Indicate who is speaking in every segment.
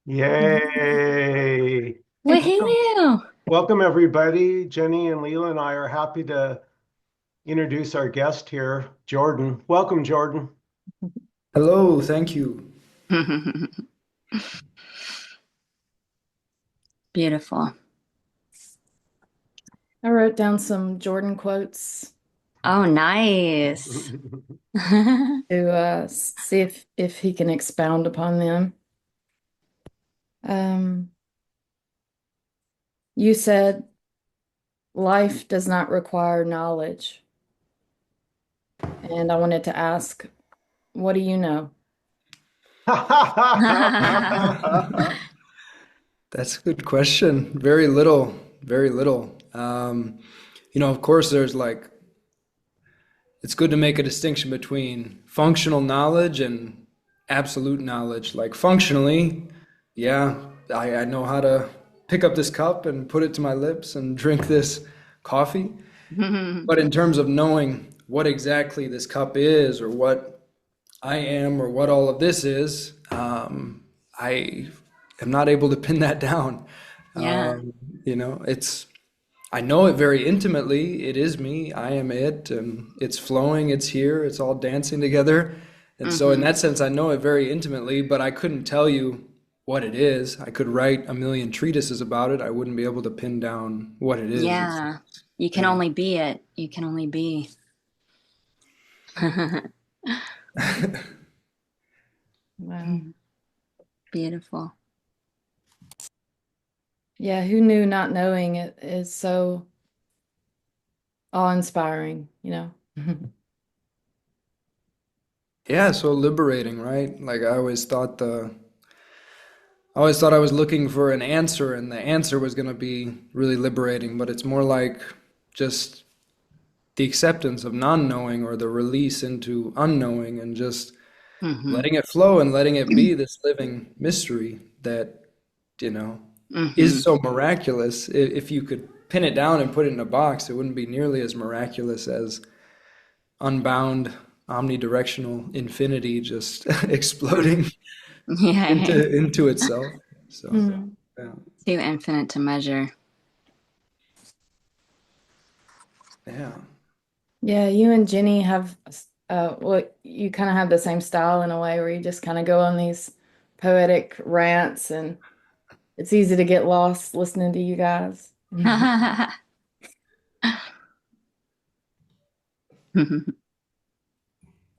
Speaker 1: Yay.
Speaker 2: Woohoo!
Speaker 1: Welcome, everybody. Jenny and Leela and I are happy to introduce our guest here, Jordan. Welcome, Jordan.
Speaker 3: Hello, thank you.
Speaker 2: Beautiful.
Speaker 4: I wrote down some Jordan quotes
Speaker 2: Oh, nice.
Speaker 4: to see if he can expound upon them. Um, you said life does not require knowledge, and I wanted to ask, what do you know?
Speaker 3: That's a good question. Very little, very little. Of course, it's good to make a distinction between functional knowledge and absolute knowledge. Like functionally, yeah, I know how to pick up this cup and put it to my lips and drink this coffee. But in terms of knowing what exactly this cup is or what I am or what all of this is, I am not able to pin that down.
Speaker 2: Yeah.
Speaker 3: Um, I know it very intimately. It is me. I am it, and it's flowing. It's here. It's all dancing together. And so, in
Speaker 2: hmm
Speaker 3: that sense, I know it very intimately, but I couldn't tell you what it is. I could write a million treatises about it. I wouldn't be able to pin down what it is.
Speaker 2: Yeah. You can
Speaker 3: Yeah.
Speaker 2: only be it. You can only be.
Speaker 4: Wow.
Speaker 2: Beautiful.
Speaker 4: Yeah, who knew not knowing it is so awe-inspiring, you know?
Speaker 3: Yeah, so liberating, right? Like I always thought I was looking for an answer and the answer was going to be really liberating, but it's more like just the acceptance of non-knowing or the release into unknowing and just
Speaker 2: hmm
Speaker 3: letting it flow and letting it be this living mystery that, you know, is
Speaker 2: hmm
Speaker 3: so miraculous. If you could pin it down and put it in a box, it wouldn't be nearly as miraculous as unbound, omnidirectional infinity just exploding
Speaker 2: Yeah.
Speaker 3: into itself. So,
Speaker 4: Mhm.
Speaker 3: yeah,
Speaker 2: Too infinite to measure.
Speaker 3: yeah.
Speaker 4: Yeah, you and Jenny have, well, you kind of have the same style in a way where you just kind of go on these poetic rants, and it's easy to get lost listening to you guys.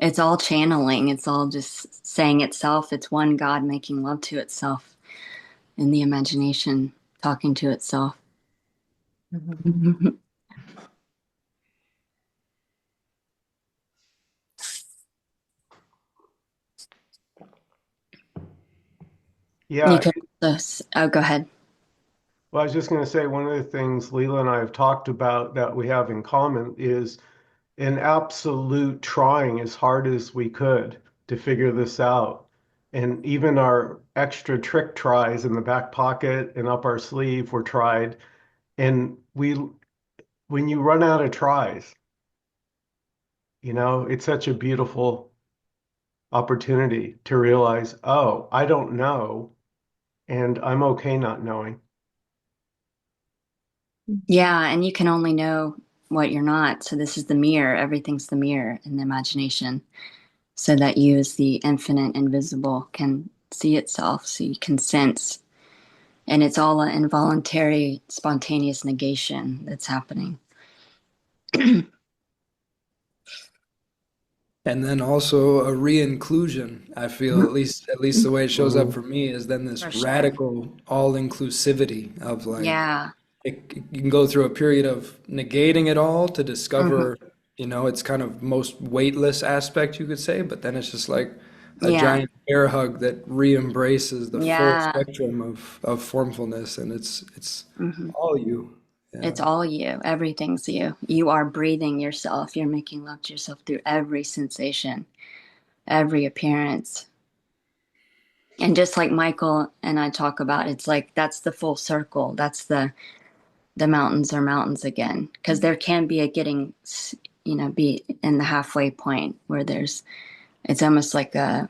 Speaker 2: It's all channeling. It's all just saying itself. It's one God making love to itself in the imagination, talking to itself.
Speaker 4: Mhm.
Speaker 2: You
Speaker 1: Yeah,
Speaker 2: could also, oh, go ahead.
Speaker 1: well, I was just going to say one of the things Leela and I have talked about that we have in common is an absolute trying as hard as we could to figure this out. And even our extra trick tries in the back pocket and up our sleeve were tried. And when you run out of tries, it's such a beautiful opportunity to realize, oh, I don't know, and I'm okay not knowing.
Speaker 2: Yeah, and you can only know what you're not. So this is the mirror. Everything's the mirror in the imagination. So that you, as the infinite invisible, can see itself. So you can sense. And it's all an involuntary, spontaneous negation that's happening.
Speaker 3: And then also a re-inclusion. I feel at least the way it shows up
Speaker 1: Mhm.
Speaker 3: for me is then
Speaker 2: For
Speaker 3: this
Speaker 2: sure.
Speaker 3: radical all-inclusivity of like
Speaker 2: Yeah.
Speaker 3: you can go through a period of negating it all to
Speaker 2: hmm
Speaker 3: discover, its kind of most weightless aspect, you could say, but then it's just like a
Speaker 2: Yeah.
Speaker 3: giant bear hug that re-embraces the full
Speaker 2: Yeah.
Speaker 3: spectrum of formfulness, and it's
Speaker 2: hmm
Speaker 3: all you. Yeah.
Speaker 2: It's all you. Everything's you. You are breathing yourself. You're making love to yourself through every sensation, every appearance. And just like Michael and I talk about, it's like that's the full circle. That's the mountains are mountains again. Because there can be a getting, be in the halfway point where it's almost like a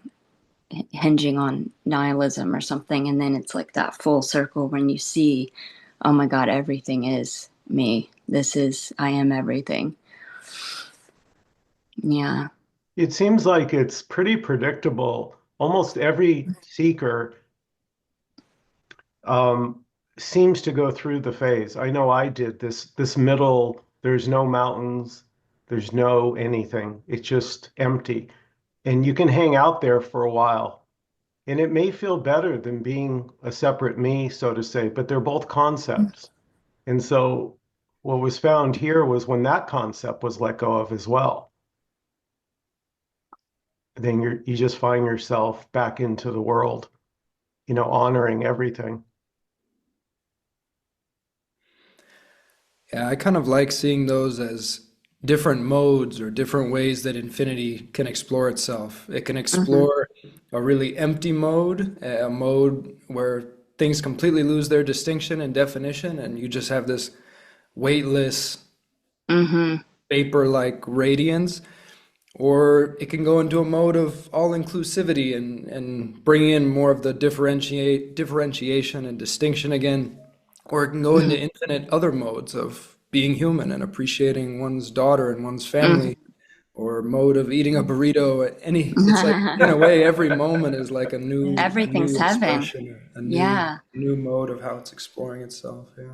Speaker 2: hinging on nihilism or something. And then it's like that full circle when you see, oh my God, everything is me. I am everything. Yeah.
Speaker 1: It seems like it's pretty predictable. Almost every seeker um, seems to go through the phase. I know I did this middle, there's no mountains, there's no anything. It's just empty. And you can hang out there for a while. And it may feel better than being a separate me, so to say, but they're both concepts. And so what was found here was when that concept was let go of as well, then you just find yourself back into the world, honoring everything.
Speaker 3: Yeah, I kind of like seeing those as different modes or different ways that infinity can explore itself. It can
Speaker 2: Mm-hmm.
Speaker 3: explore a really empty mode, a mode where things completely lose their distinction and definition, and you just have this weightless,
Speaker 2: Mm-hmm.
Speaker 3: vapor-like radiance. Or it can go into a mode of all inclusivity and bring in more of the differentiation and distinction again. Or it can go into infinite other modes of being human and appreciating one's daughter and one's family, or mode of eating a burrito. It's like in a way, every moment is like a
Speaker 2: Everything's
Speaker 3: new
Speaker 2: heaven.
Speaker 3: expression,
Speaker 2: Yeah.
Speaker 3: new mode of how it's exploring itself. Yeah.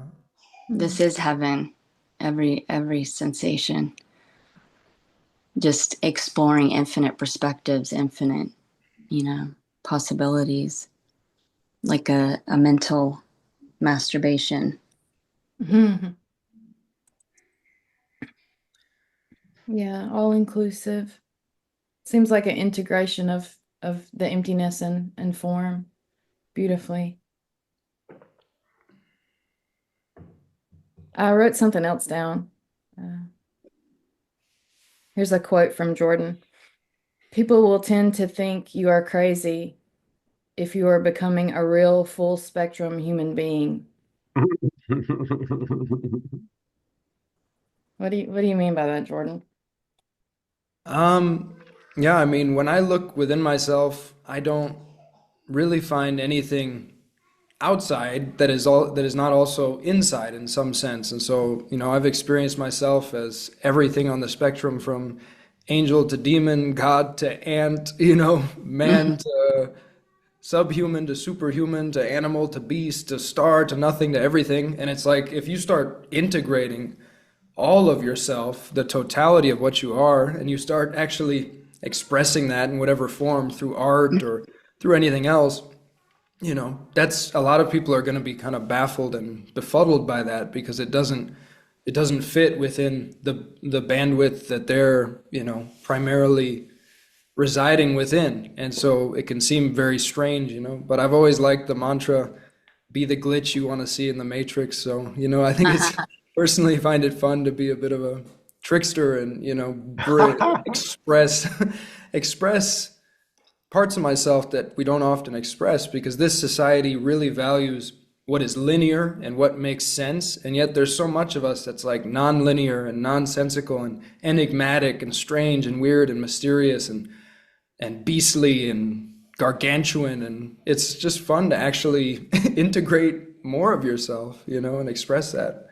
Speaker 2: This is heaven. Every sensation. Just exploring infinite perspectives, infinite, possibilities, like a mental masturbation.
Speaker 4: Yeah, all inclusive. Seems like an integration of the emptiness and form beautifully. I wrote something else down. Uh, Here's a quote from Jordan. People will tend to think you are crazy if you are becoming a real full spectrum human being. What do you mean by that, Jordan?
Speaker 3: Um, yeah, I mean, when I look within myself, I don't really find anything outside that is not also inside in some sense. And so, I've experienced myself as everything on the spectrum from angel to demon, God to ant, man to subhuman to superhuman to animal to beast to star to nothing to everything. And it's like if you start integrating all of yourself, the totality of what you are, and you start actually expressing that in whatever form through art or through anything else, that's a lot of people are going to be kind of baffled and befuddled by that because it doesn't fit within the bandwidth that they're, primarily residing within. And so it can seem very strange, but I've always liked the mantra, be the glitch you want to see in the matrix. So, I think it's personally find it fun to be a bit of a trickster and, express express parts of myself that we don't often express because this society really values what is linear and what makes sense. And yet there's so much of us that's like non-linear and nonsensical and enigmatic and strange and weird and mysterious and beastly and gargantuan. And it's just fun to actually integrate more of yourself, and express that.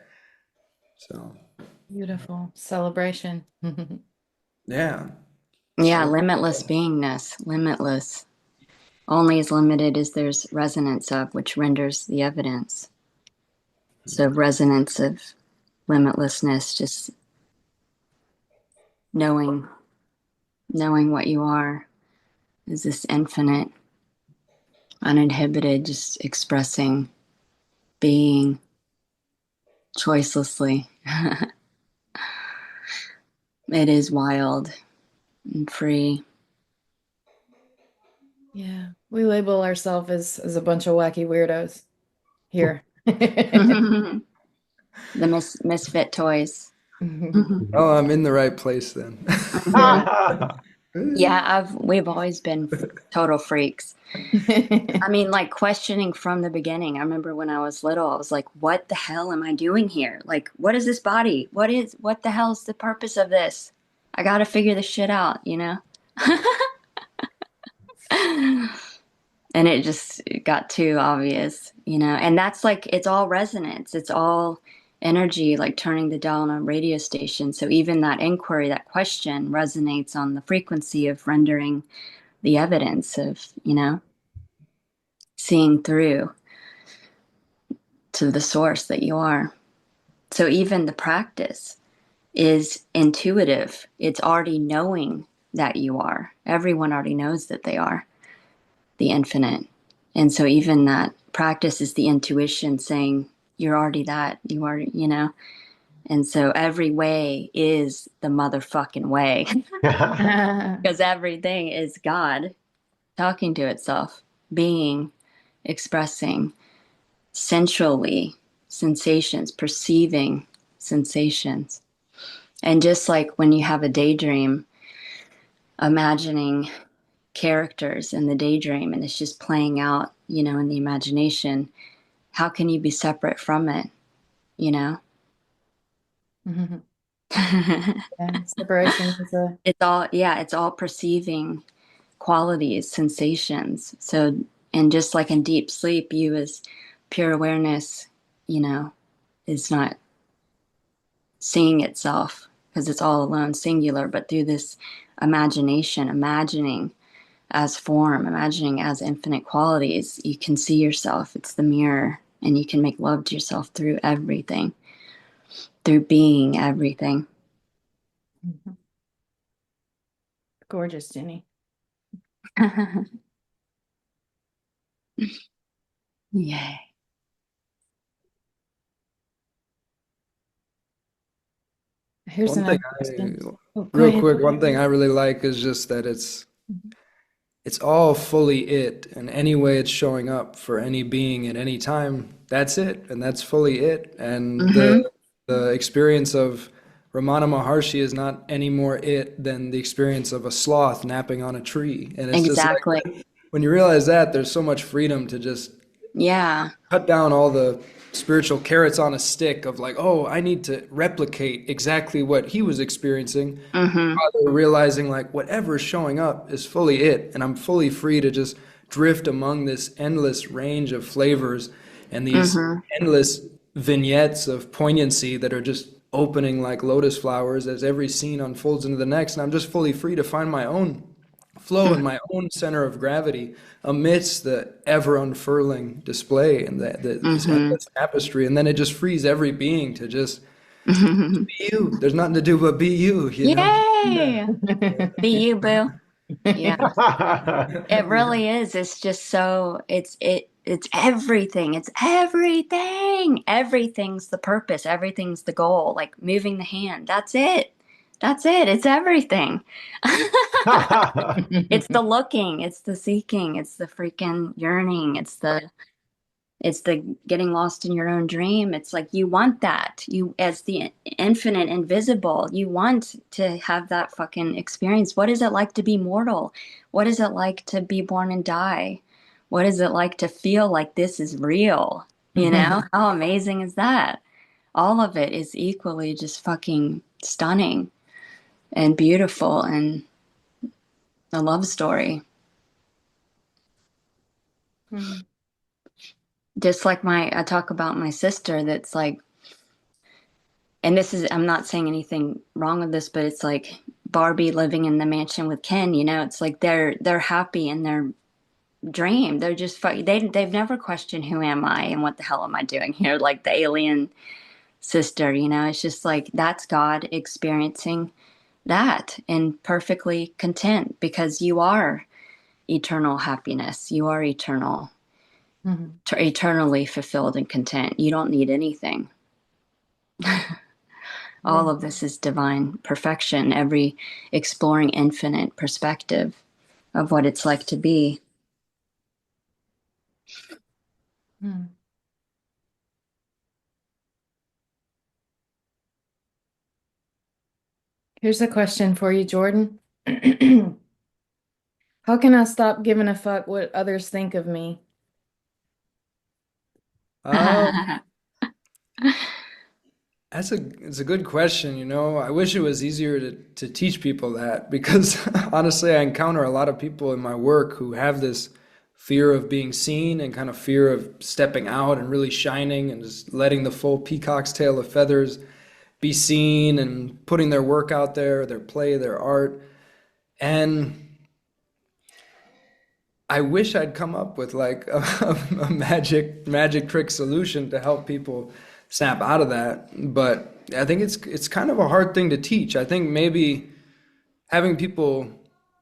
Speaker 3: So,
Speaker 4: Beautiful celebration.
Speaker 3: yeah.
Speaker 2: Yeah,
Speaker 3: So,
Speaker 2: limitless beingness, limitless. Only as limited as there's resonance of, which renders the evidence. So resonance of limitlessness, just knowing what you are is this infinite, uninhibited, just expressing, being choicelessly. It is wild and free.
Speaker 4: Yeah, we label ourselves as a bunch of wacky weirdos here.
Speaker 2: The misfit toys.
Speaker 3: oh, I'm in the right place then.
Speaker 2: Mhm. Yeah, we've always been total freaks. I mean, like questioning from the beginning. I remember when I was little, I was like, what the hell am I doing here? Like, what is this body? What the hell is the purpose of this? I got to figure this shit out, and it just got too obvious, you know. And that's like it's all resonance, it's all energy, like turning the dial on a radio station. So even that inquiry, that question resonates on the frequency of rendering the evidence of, you know, seeing through to the source that you are. So even the practice is intuitive. It's already knowing that you are. Everyone already knows that they are the infinite. And so even that practice is the intuition saying, you're already that, you are, you know. And so every way is the motherfucking way because everything is God talking to itself, being, expressing sensually sensations, perceiving sensations. And just like when you have a daydream, imagining characters in the daydream and it's just playing out, you know, in the imagination, how can you be separate from it, you know?
Speaker 4: Yeah, separation is a
Speaker 2: It's all, yeah, it's all perceiving qualities, sensations. So, and just like in deep sleep, you as pure awareness, you know, is not seeing itself because it's all alone, singular, but through this imagination, imagining as form, imagining as infinite qualities, you can see yourself. It's the mirror, and you can make love to yourself through everything, through being everything.
Speaker 4: gorgeous, Jenny.
Speaker 2: Yay.
Speaker 4: Here's
Speaker 3: One thing
Speaker 4: another question. Oh, go
Speaker 3: real
Speaker 4: ahead.
Speaker 3: quick, one thing I really like is just that it's all fully it, and any way it's showing up for any being at any time, that's it, and that's fully it. And
Speaker 2: Mm-hmm.
Speaker 3: the experience of Ramana Maharshi is not any more it than the experience of a sloth napping on a tree. And it's just
Speaker 2: Exactly.
Speaker 3: like when you realize that, there's so much freedom to just
Speaker 2: Yeah.
Speaker 3: cut down all the spiritual carrots on a stick of like, oh, I need to replicate exactly what he was experiencing,
Speaker 2: Mm-hmm.
Speaker 3: rather realizing like whatever's showing up is fully it, and I'm fully free to just drift among this endless range of flavors and these
Speaker 2: Mm-hmm.
Speaker 3: endless vignettes of poignancy that are just opening like lotus flowers as every scene unfolds into the next, and I'm just fully free to find my own flow in my own center of gravity amidst the ever unfurling display and this
Speaker 2: Mm-hmm.
Speaker 3: endless tapestry. And then it just frees every being to just
Speaker 2: Mm-hmm.
Speaker 3: be you. There's nothing to do but be you, you know?
Speaker 2: Yay! Be you, boo. Yeah. It really is. It's just so it's everything. It's everything. Everything's the purpose. Everything's the goal. Like moving the hand. That's it. That's it. It's everything. It's the looking, it's the seeking, it's the freaking yearning, it's the getting lost in your own dream. It's like you want that. You, as the infinite invisible, you want to have that fucking experience. What is it like to be mortal? What is it like to be born and die? What is it like to feel like this is real? You know, how amazing is that? All of it is equally just fucking stunning and beautiful and a love story. Just like I talk about my sister that's like, and this is, I'm not saying anything wrong with this, but it's like Barbie living in the mansion with Ken, you know, it's like they're happy in their dream. They're just they've never questioned who am I and what the hell am I doing here, like the alien sister, you know. It's just like that's God experiencing that and perfectly content because you are eternal happiness. You are eternally fulfilled and content. You don't need anything. All of this is divine perfection, every exploring infinite perspective of what it's like to be.
Speaker 4: Here's a question for you, Jordan. How can I stop giving a fuck what others think of me?
Speaker 3: Um, it's a good question, you know. I wish it was easier to teach people that because honestly, I encounter a lot of people in my work who have this fear of being seen and kind of fear of stepping out and really shining and just letting the full peacock's tail of feathers be seen and putting their work out there, their play, their art. And I wish I'd come up with like a magic trick solution to help people snap out of that. But I think it's kind of a hard thing to teach. I think maybe having people,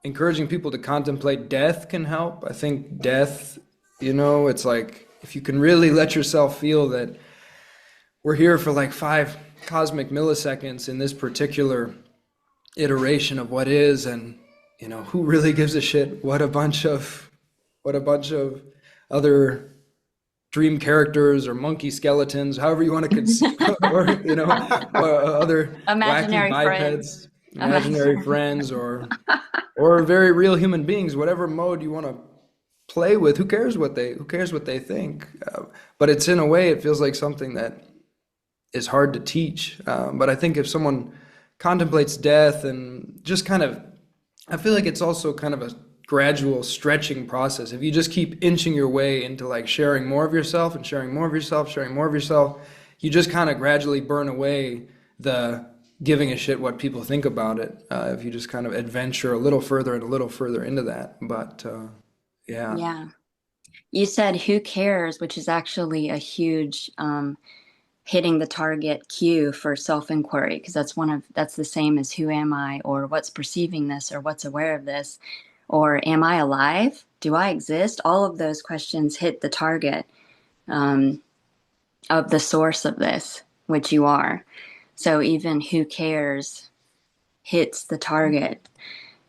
Speaker 3: encouraging people to contemplate death can help. I think death, it's like if you can really let yourself feel that we're here for like 5 cosmic milliseconds in this particular iteration of what is, and who really gives a shit what a bunch of other dream characters or monkey skeletons, however you want to conceive, or other wacky
Speaker 2: Imaginary
Speaker 3: bipeds,
Speaker 2: friends.
Speaker 3: imaginary friends, or very real human beings, whatever mode you want to play with. Who cares what they think? But it's, in a way, it feels like something that is hard to teach. But I think if someone contemplates death and just kind of, I feel like it's also kind of a gradual stretching process. If you just keep inching your way into like sharing more of yourself and sharing more of yourself, sharing more of yourself, you just kind of gradually burn away the giving a shit what people think about it. If you just kind of adventure a little further and a little further into that. But yeah.
Speaker 2: Yeah. You said who cares, which is actually a huge hitting the target cue for self-inquiry, because that's the same as who am I, or what's perceiving this, or what's aware of this, or am I alive? Do I exist? All of those questions hit the target of the source of this, which you are. So even who cares hits the target,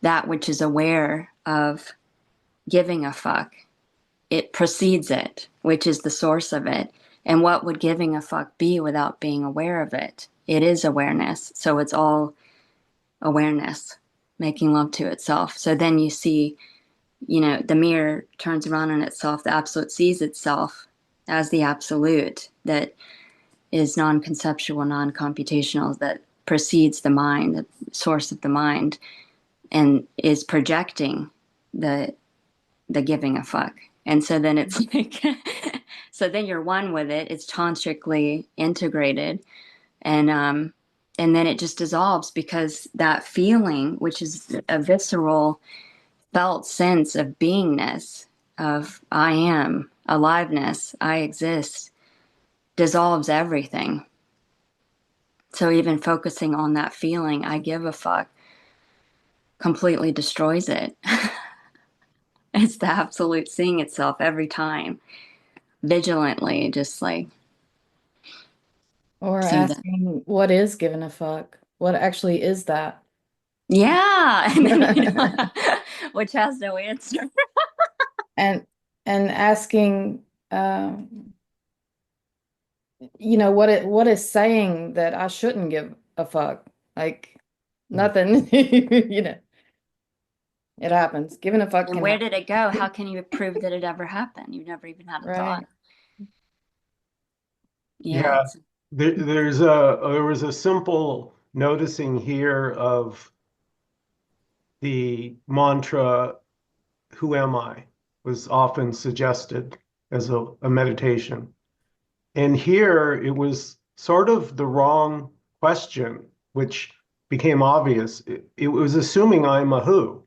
Speaker 2: that which is aware of giving a fuck. It precedes it, which is the source of it. And what would giving a fuck be without being aware of it? It is awareness. So it's all awareness, making love to itself. So then you see, the mirror turns around on itself. The absolute sees itself as the absolute that is non-conceptual, non-computational, that precedes the mind, the source of the mind, and is projecting the giving a fuck. And so then it's like, so then you're one with it. It's tantrically integrated, and then it just dissolves, because that feeling, which is a visceral, felt sense of beingness, of I am, aliveness, I exist, dissolves everything. So even focusing on that feeling, I give a fuck, completely destroys it. It's the absolute seeing itself every time, vigilantly, just like
Speaker 4: Or
Speaker 2: see that.
Speaker 4: asking, what is giving a fuck? What actually is that?
Speaker 2: Yeah. And then, which has no answer.
Speaker 4: And asking, what is saying that I shouldn't give a fuck? Like nothing, it happens. Giving a fuck
Speaker 2: And
Speaker 4: can
Speaker 2: where
Speaker 4: happen.
Speaker 2: did it go? How can you prove that it ever happened? You've never even had a thought.
Speaker 4: Right.
Speaker 2: Yeah.
Speaker 1: Yeah, there was a simple noticing here of the mantra, who am I, was often suggested as a meditation. And here it was sort of the wrong question, which became obvious. It was assuming I'm a who.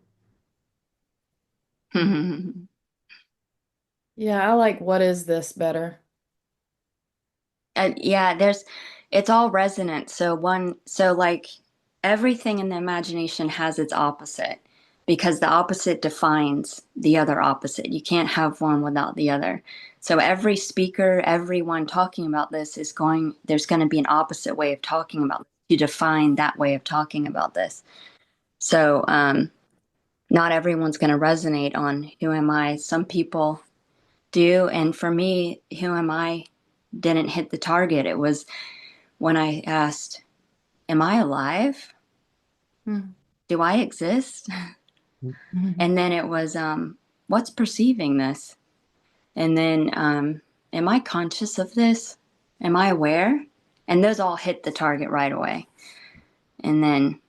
Speaker 4: Yeah, I like what is this better.
Speaker 2: Yeah, it's all resonant. So like everything in the imagination has its opposite, because the opposite defines the other opposite. You can't have one without the other. So every speaker, everyone talking about this there's going to be an opposite way of talking about it to define that way of talking about this. So, not everyone's going to resonate on who am I. Some people do. And for me, who am I didn't hit the target. It was when I asked, am I alive?
Speaker 4: Hmm.
Speaker 2: Do I exist? And then it was, what's perceiving this? And then, am I conscious of this? Am I aware? And those all hit the target right away. And then,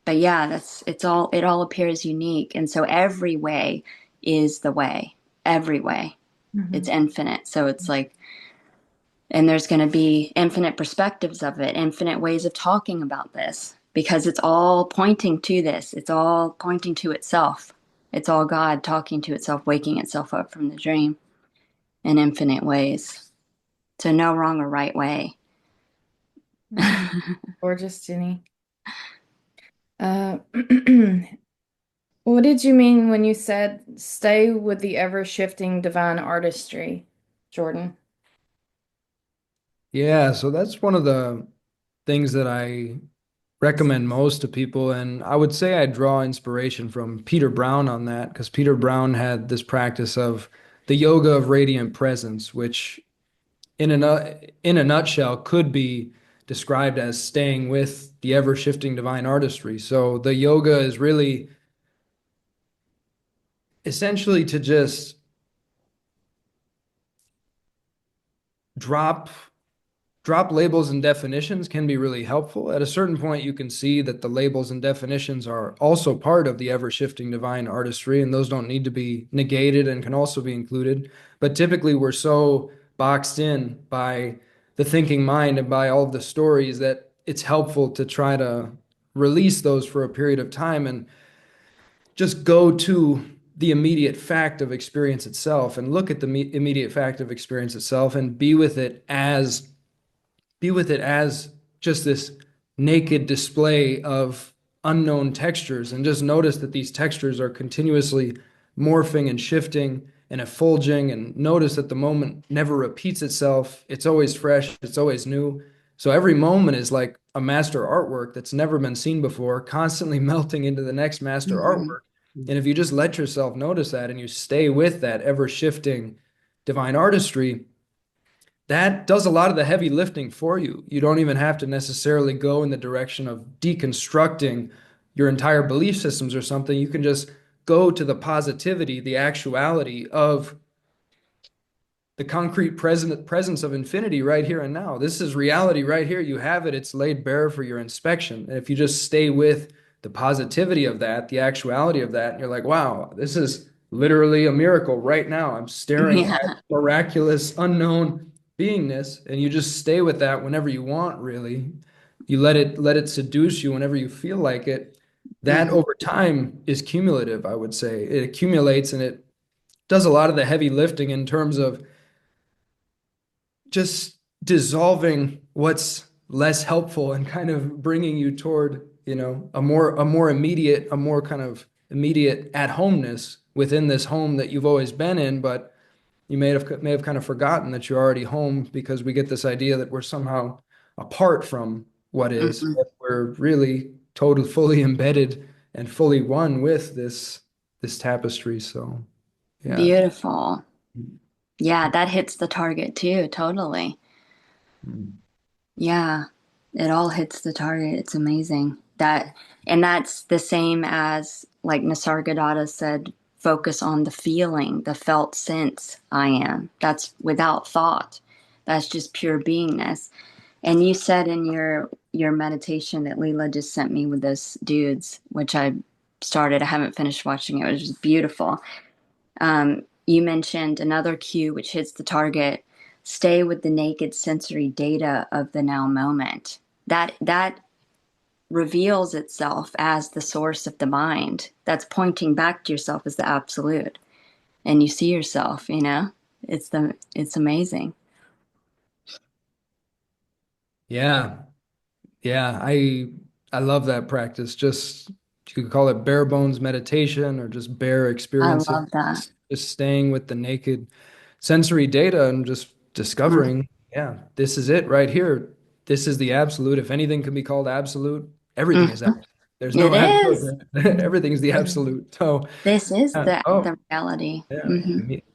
Speaker 2: but yeah, it all appears unique. And so every way is the way. every way. It's
Speaker 4: Mhm.
Speaker 2: infinite. So it's like, and there's going to be infinite perspectives of it, infinite ways of talking about this, because it's all pointing to this. It's all pointing to itself. It's all God talking to itself, waking itself up from the dream in infinite ways. So no wrong or right way.
Speaker 4: Gorgeous, Jenny. Uh, what did you mean when you said stay with the ever-shifting divine artistry, Jordan?
Speaker 3: Yeah, so that's one of the things that I recommend most to people. And I would say I draw inspiration from Peter Brown on that, because Peter Brown had this practice of the yoga of radiant presence, which in a nutshell could be described as staying with the ever-shifting divine artistry. So the yoga is really essentially to just drop labels and definitions can be really helpful. At a certain point, you can see that the labels and definitions are also part of the ever shifting divine artistry, and those don't need to be negated and can also be included. But typically, we're so boxed in by the thinking mind and by all of the stories that it's helpful to try to release those for a period of time and just go to the immediate fact of experience itself and look at the immediate fact of experience itself and be with it as just this naked display of unknown textures, and just notice that these textures are continuously morphing and shifting and effulging, and notice that the moment never repeats itself. It's always fresh, it's always new. So every moment is like a master artwork that's never been seen before, constantly melting into the next master
Speaker 2: Mm-hmm.
Speaker 3: artwork. And if you just let yourself notice that and you stay with that ever shifting divine artistry, that does a lot of the heavy lifting for you. You don't even have to necessarily go in the direction of deconstructing your entire belief systems or something. You can just go to the positivity, the actuality of the concrete presence of infinity right here and now. This is reality right here. You have it. It's laid bare for your inspection. And if you just stay with the positivity of that, the actuality of that, and you're like, wow, this is literally a miracle right now. I'm staring at
Speaker 2: Yeah.
Speaker 3: miraculous, unknown beingness, and you just stay with that whenever you want, really. You let it seduce you whenever you feel like it. That
Speaker 2: Mm-hmm.
Speaker 3: over time is cumulative, I would say. It accumulates and it does a lot of the heavy lifting in terms of just dissolving what's less helpful and kind of bringing you toward, a more immediate, a more kind of immediate at homeness within this home that you've always been in, but you may have kind of forgotten that you're already home, because we get this idea that we're somehow apart from what is.
Speaker 2: Mm-hmm.
Speaker 3: But we're really totally fully embedded and fully one with this tapestry. So yeah.
Speaker 2: Beautiful. Yeah, that hits the target too, totally. Yeah, it all hits the target. It's amazing. And that's the same as, like Nisargadatta said, focus on the feeling, the felt sense I am. That's without thought. That's just pure beingness. And you said in your meditation that Leela just sent me with those dudes, which I started. I haven't finished watching it. It was just beautiful. You mentioned another cue which hits the target: stay with the naked sensory data of the now moment. That reveals itself as the source of the mind. That's pointing back to yourself as the absolute. And you see yourself, it's amazing.
Speaker 3: Yeah. Yeah, I love that practice. Just you could call it bare bones meditation or just bare
Speaker 2: I
Speaker 3: experiencing,
Speaker 2: love that.
Speaker 3: just staying with the naked sensory data and just
Speaker 2: Mm,
Speaker 3: discovering, yeah, this is it right here. This is the absolute. If anything can be called absolute, everything is
Speaker 2: mhm.
Speaker 3: absolute. There's no
Speaker 2: It is.
Speaker 3: absolute. Everything's the absolute. So,
Speaker 2: This is
Speaker 3: yeah.
Speaker 2: the
Speaker 3: Oh,
Speaker 2: reality.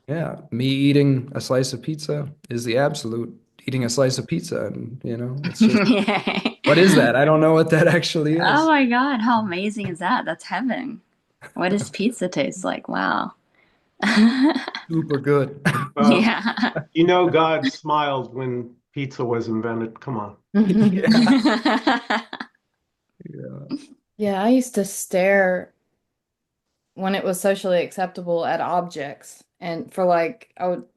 Speaker 3: yeah.
Speaker 2: Hmm.
Speaker 3: Me eating a slice of pizza is the absolute. Eating a slice of pizza, and it's just what is that? I don't know what that actually
Speaker 2: Oh
Speaker 3: is.
Speaker 2: my God, how amazing is that? That's heaven. What does pizza taste like? Wow.
Speaker 3: Super good.
Speaker 1: Well,
Speaker 2: Yeah.
Speaker 1: God smiled when pizza was invented. Come on.
Speaker 3: Yeah. Yeah.
Speaker 4: Yeah, I used to stare when it was socially acceptable at objects and for like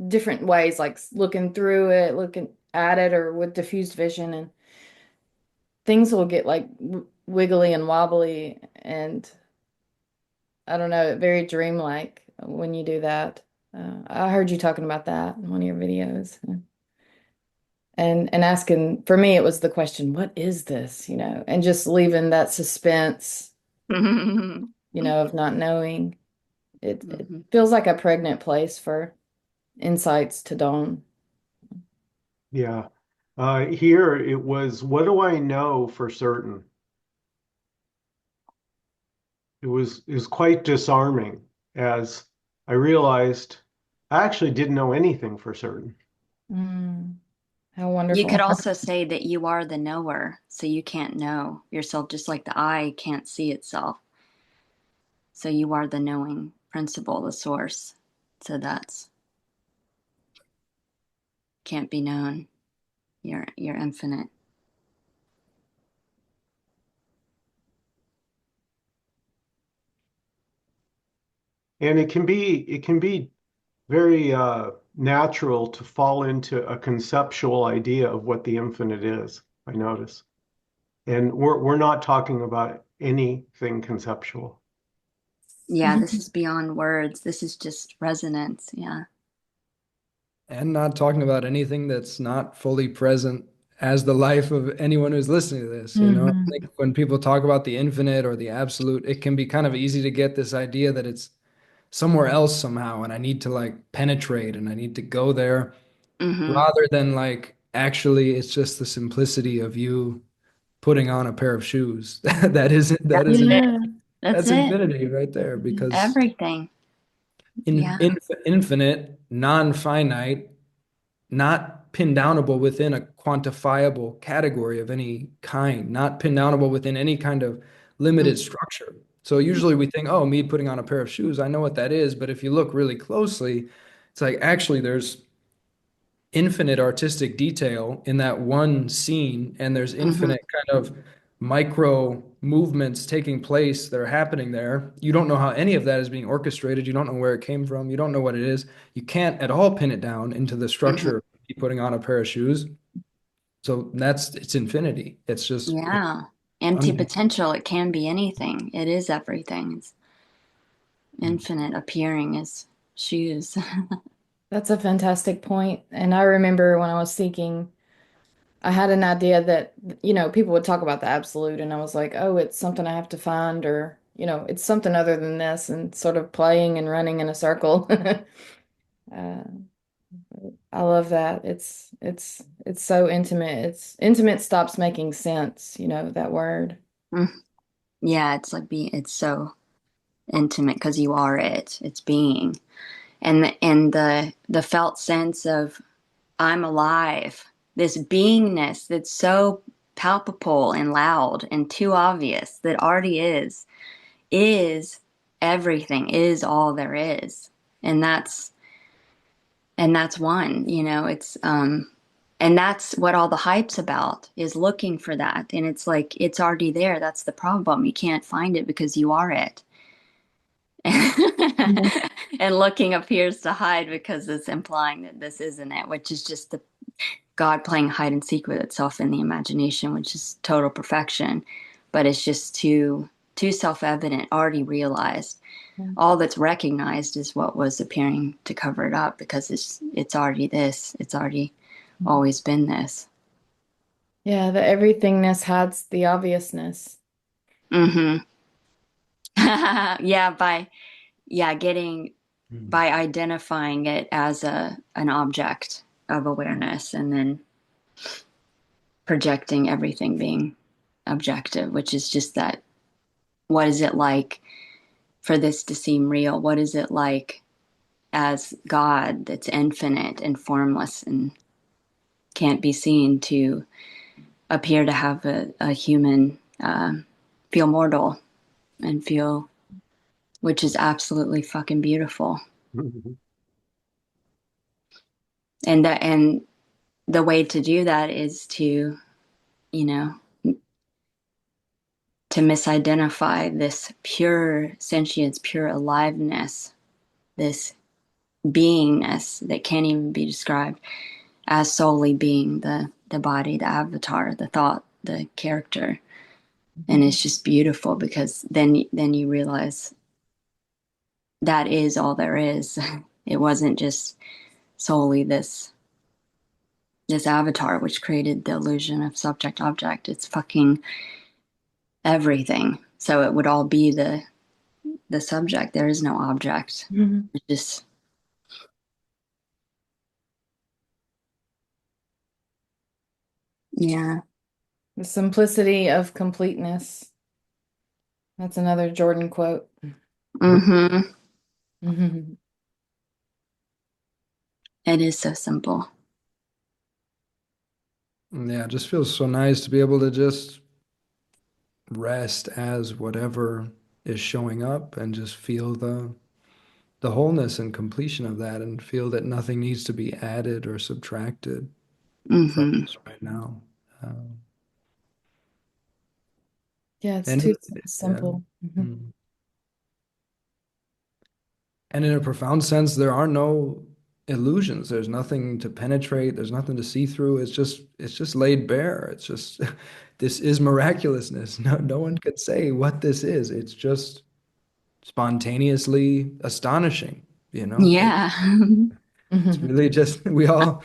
Speaker 4: different ways, like looking through it, looking at it, or with diffused vision, and things will get like wiggly and wobbly, and I don't know, very dreamlike when you do that. I heard you talking about that in one of your videos, and asking, for me, it was the question, what is this? And just leaving that suspense,
Speaker 2: Mhm.
Speaker 4: of not knowing. It feels like a pregnant place for insights to dawn.
Speaker 1: Yeah. Here it was, what do I know for certain? It was quite disarming as I realized I actually didn't know anything for certain.
Speaker 4: Mm, how
Speaker 2: You could
Speaker 4: wonderful.
Speaker 2: also say that you are the knower, so you can't know yourself, just like the eye can't see itself. So you are the knowing principle, the source. So that's can't be known. You're infinite.
Speaker 1: And it can be very natural to fall into a conceptual idea of what the infinite is, I notice. And we're not talking about anything conceptual.
Speaker 2: Yeah, this is beyond words. This is just resonance. Yeah.
Speaker 3: And not talking about anything that's not fully present as the life of anyone who's listening to this. I
Speaker 4: Hmm.
Speaker 3: think when people talk about the infinite or the absolute, it can be kind of easy to get this idea that it's somewhere else somehow, and I need to like penetrate and I need to go there,
Speaker 2: Mm-hmm.
Speaker 3: rather than like actually it's just the simplicity of you putting on a pair of shoes.
Speaker 2: That's it.
Speaker 4: Yeah.
Speaker 2: That's
Speaker 3: That's
Speaker 2: it.
Speaker 3: infinity right there, because
Speaker 2: Everything. Yeah.
Speaker 3: infinite, non-finite, not pin downable within a quantifiable category of any kind, not pin downable within any kind of limited structure. So usually we think, oh, me putting on a pair of shoes, I know what that is. But if you look really closely, it's like actually there's infinite artistic detail in that one scene, and there's
Speaker 2: Mm-hmm.
Speaker 3: infinite kind of micro movements taking place that are happening there. You don't know how any of that is being orchestrated. You don't know where it came from. You don't know what it is. You can't at all pin it down into the
Speaker 2: Mm-hmm.
Speaker 3: structure of putting on a pair of shoes. So it's infinity. It's
Speaker 2: Yeah. Empty
Speaker 3: un,
Speaker 2: potential. It can be anything. It is everything. It's infinite appearing as shoes.
Speaker 4: That's a fantastic point. And I remember when I was seeking, I had an idea that, people would talk about the absolute, and I was like, oh, it's something I have to find, or, it's something other than this, and sort of playing and running in a circle. Uh, I love that. It's so intimate. It's intimate stops making sense, that word.
Speaker 2: Mm. Yeah, it's like it's so intimate because you are it. It's being. And the felt sense of I'm alive. This beingness that's so palpable and loud and too obvious that already is everything, is all there is. And that's one, it's and that's what all the hype's about, is looking for that. And it's like it's already there. That's the problem. You can't find it because you are it.
Speaker 4: Mhm.
Speaker 2: And looking appears to hide because it's implying that this isn't it, which is just the God playing hide and seek with itself in the imagination, which is total perfection. But it's just too self-evident, already realized. All that's recognized is what was appearing to cover it up, because it's already this. It's already always been this.
Speaker 4: Yeah, the everythingness hides the obviousness.
Speaker 2: Mm-hmm. Yeah, getting by identifying it as an object of awareness, and then projecting everything being objective, which is just that, what is it like for this to seem real? What is it like as God that's infinite and formless and can't be seen to appear to have a human feel mortal and feel, which is absolutely fucking beautiful. And the way to do that is to, you know, to misidentify this pure sentience, pure aliveness, this beingness that can't even be described as solely being the body, the avatar, the thought, the character. And it's just beautiful, because then you realize that is all there is. It wasn't just solely this avatar which created the illusion of subject object. It's fucking everything. So it would all be the subject. There is no object.
Speaker 4: Mhm.
Speaker 2: It's just, yeah.
Speaker 4: The simplicity of completeness. That's another Jordan quote.
Speaker 2: Mm-hmm.
Speaker 4: Mhm.
Speaker 2: It is so simple.
Speaker 3: Yeah, it just feels so nice to be able to just rest as whatever is showing up and just feel the wholeness and completion of that and feel that nothing needs to be added or subtracted from
Speaker 2: Mm-hmm.
Speaker 3: this right now. Um,
Speaker 4: Yeah, it's
Speaker 3: and
Speaker 4: too
Speaker 3: yeah.
Speaker 4: simple. Mhm.
Speaker 3: Mm. And in a profound sense, there are no illusions. There's nothing to penetrate. There's nothing to see through. It's just laid bare. It's just this is miraculousness. No one could say what this is. It's just spontaneously astonishing, you know?
Speaker 2: Yeah.
Speaker 3: It's
Speaker 4: Mhm.
Speaker 3: really just we all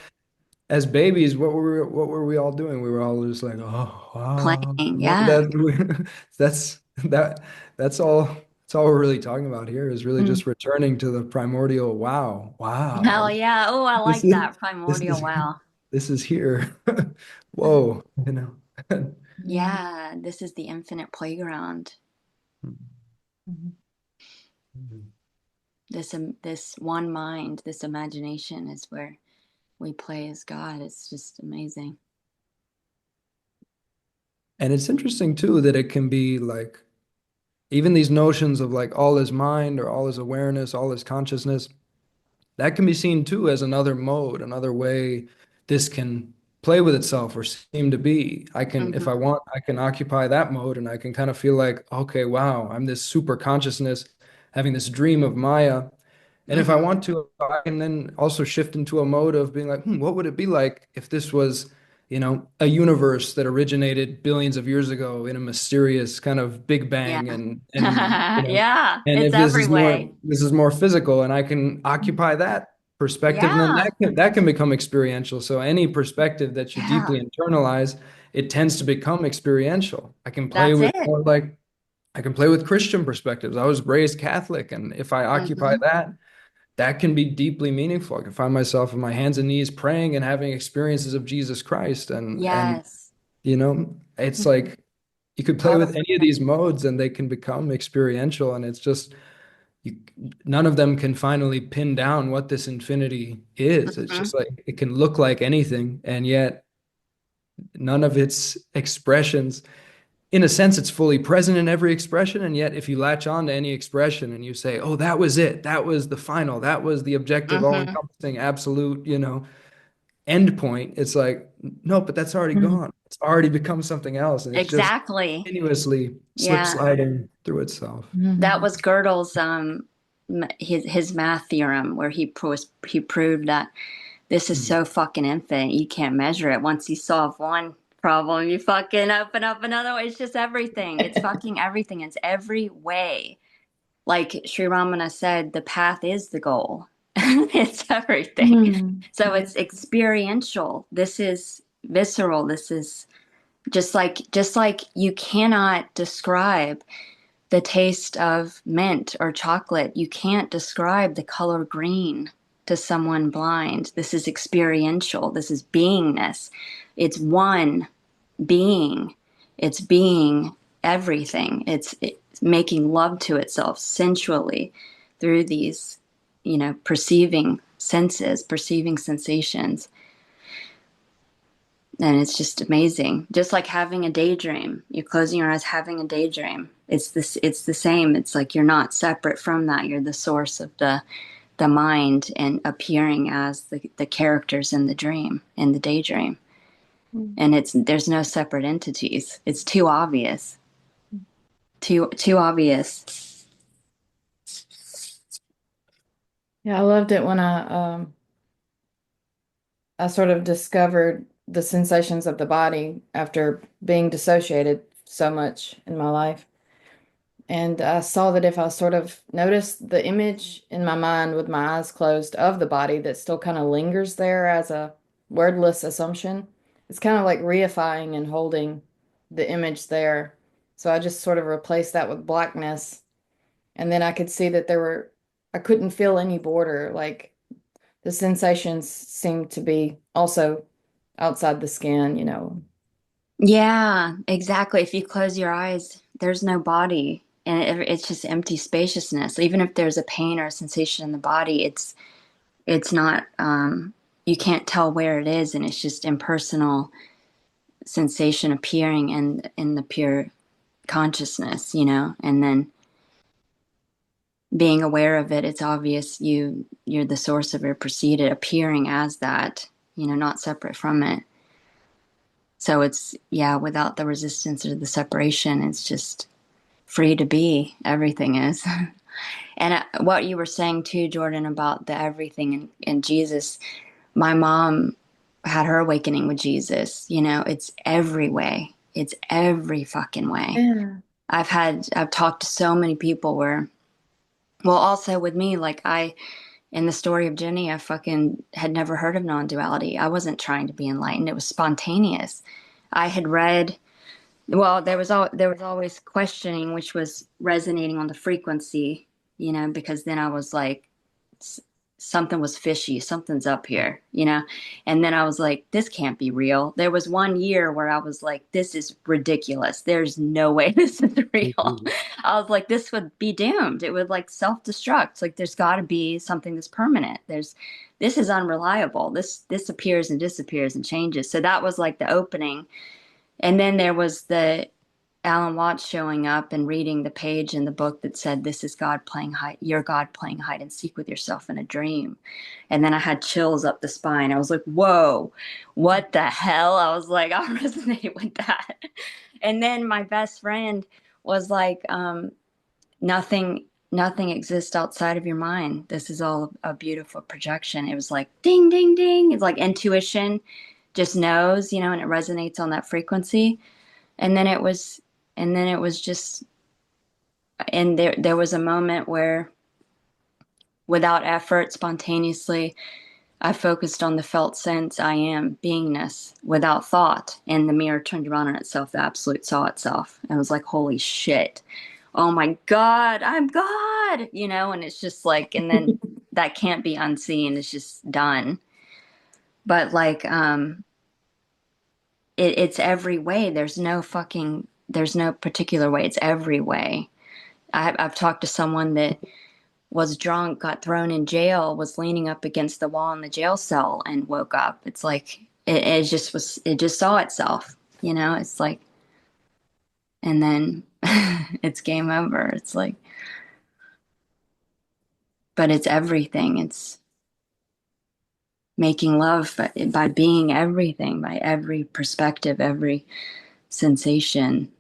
Speaker 3: as babies, what were we all doing? We were all just like, oh wow.
Speaker 2: Playing.
Speaker 3: You know,
Speaker 2: Yeah.
Speaker 3: that's that that's all we're really talking about here is really
Speaker 4: Mhm.
Speaker 3: just returning to the primordial wow.
Speaker 2: Hell
Speaker 3: Wow.
Speaker 2: yeah. Oh, I
Speaker 3: This
Speaker 2: like
Speaker 3: is
Speaker 2: that
Speaker 3: this
Speaker 2: primordial
Speaker 3: is
Speaker 2: wow.
Speaker 3: this is here. Whoa, you know.
Speaker 4: Yeah.
Speaker 2: Yeah. This is the infinite playground.
Speaker 4: Mhm.
Speaker 2: This one mind, this imagination is where we play as God. It's just amazing.
Speaker 3: And it's interesting too that it can be like even these notions of like all is mind or all is awareness, all is consciousness, that can be seen too as another mode, another way this can play with itself or seem to be. I can, if
Speaker 2: Mm-hmm.
Speaker 3: I want, I can occupy that mode and I can kind of feel like, okay, wow, I'm this super consciousness having this dream of Maya. And if I
Speaker 2: Mm-hmm.
Speaker 3: want to, I can then also shift into a mode of being like, what would it be like if this was, a universe that originated billions of years ago in a mysterious kind of Big
Speaker 2: Yeah.
Speaker 3: Bang and
Speaker 2: Yeah.
Speaker 3: and
Speaker 2: It's
Speaker 3: if
Speaker 2: every way.
Speaker 3: this is more physical and I can occupy that perspective, and then
Speaker 2: Yeah.
Speaker 3: that can become experiential. So any perspective that you
Speaker 2: Yeah.
Speaker 3: deeply internalize, it tends to become experiential.
Speaker 2: That's it.
Speaker 3: I can play with Christian perspectives. I was raised Catholic, and if I occupy
Speaker 2: Mm-hmm.
Speaker 3: that can be deeply meaningful. I can find myself on my hands and knees praying and having experiences of Jesus Christ. And
Speaker 2: Yes.
Speaker 3: it's like you could play
Speaker 2: All the
Speaker 3: with any of
Speaker 2: freedom.
Speaker 3: these modes and they can become experiential. And it's just you, none of them can finally pin down what this infinity is. It's
Speaker 2: Mm-hmm.
Speaker 3: just like it can look like anything, and yet none of its expressions in a sense, it's fully present in every expression. And yet, if you latch on to any expression and you say, oh, that was it, that was the final, that was the objective, all
Speaker 2: Mm-hmm.
Speaker 3: encompassing, absolute, end point, it's like, no, but that's already
Speaker 4: Mhm.
Speaker 3: gone. It's already become something else. And it's just
Speaker 2: Exactly.
Speaker 3: continuously slip
Speaker 2: Yeah.
Speaker 3: sliding through itself.
Speaker 2: That
Speaker 4: Mhm.
Speaker 2: was Gödel's his math theorem, where he proved that this is
Speaker 3: Mm.
Speaker 2: so fucking infinite you can't measure it. Once you solve one problem, you fucking open up another one. It's just everything. It's fucking everything. It's every way. Like Sri Ramana said, the path is the goal. It's everything.
Speaker 4: Mhm.
Speaker 2: So it's experiential. This is visceral. This is just like you cannot describe the taste of mint or chocolate. You can't describe the color green to someone blind. This is experiential. This is beingness. It's one being. It's being everything. It's making love to itself sensually through these, perceiving senses, perceiving sensations. And it's just amazing. Just like having a daydream. You're closing your eyes, having a daydream. It's the same. It's like you're not separate from that. You're the source of the mind and appearing as the characters in the dream, in the daydream. And there's no separate entities. It's too obvious. Too obvious.
Speaker 4: Yeah, I loved it when I sort of discovered the sensations of the body after being dissociated so much in my life. And I saw that if I sort of noticed the image in my mind with my eyes closed of the body that still kind of lingers there as a wordless assumption, it's kind of like reifying and holding the image there. So I just sort of replaced that with blackness. And then I could see that I couldn't feel any border. Like the sensations seemed to be also outside the skin, you know.
Speaker 2: Yeah, exactly. If you close your eyes, there's no body and it's just empty spaciousness. Even if there's a pain or a sensation in the body, it's not you can't tell where it is and it's just impersonal sensation appearing in the pure consciousness, you know. And then being aware of it, it's obvious you're the source of it, proceeded appearing as that, you know, not separate from it. So it's, yeah, without the resistance or the separation, it's just free to be. Everything is. And what you were saying too, Jordan, about the everything in Jesus, my mom had her awakening with Jesus. You know, it's every way. It's every fucking way.
Speaker 4: Yeah.
Speaker 2: I've talked to so many people where, well, also with me, like in the story of Jenny, I fucking had never heard of non-duality. I wasn't trying to be enlightened. It was spontaneous. I had read, well, there was always questioning, which was resonating on the frequency, you know, because then I was like, something was fishy, something's up here, you know. And then I was like, this can't be real. There was one year where I was like, this is ridiculous. There's no way this is real. I was like, this would be doomed. It would like self-destruct. Like there's got to be something that's permanent. There's this is unreliable. This appears and disappears and changes. So that was like the opening. And then there was the Alan Watts showing up and reading the page in the book that said, "This is God playing your God playing hide and seek with yourself in a dream." And then I had chills up the spine. I was like, "Whoa, what the hell?" I was like, "I'll resonate with that." And then my best friend was like, nothing exists outside of your mind. This is all a beautiful projection." It was like, ding, ding, ding. It's like intuition just knows, you know, and it resonates on that frequency. And then it was just, and there was a moment where without effort, spontaneously, I focused on the felt sense I am beingness without thought, and the mirror turned around on itself. The absolute saw itself. And I was like, holy shit, oh my God, I'm God, you know. And it's just like, and then that can't be unseen. It's just done. But like it's every way. There's no particular way. It's every way. I've talked to someone that was drunk, got thrown in jail, was leaning up against the wall in the jail cell and woke up. It's like it just was, it just saw itself, you know. It's like, and then it's game over. It's like, but it's everything. It's making love by being everything, by every perspective, every sensation.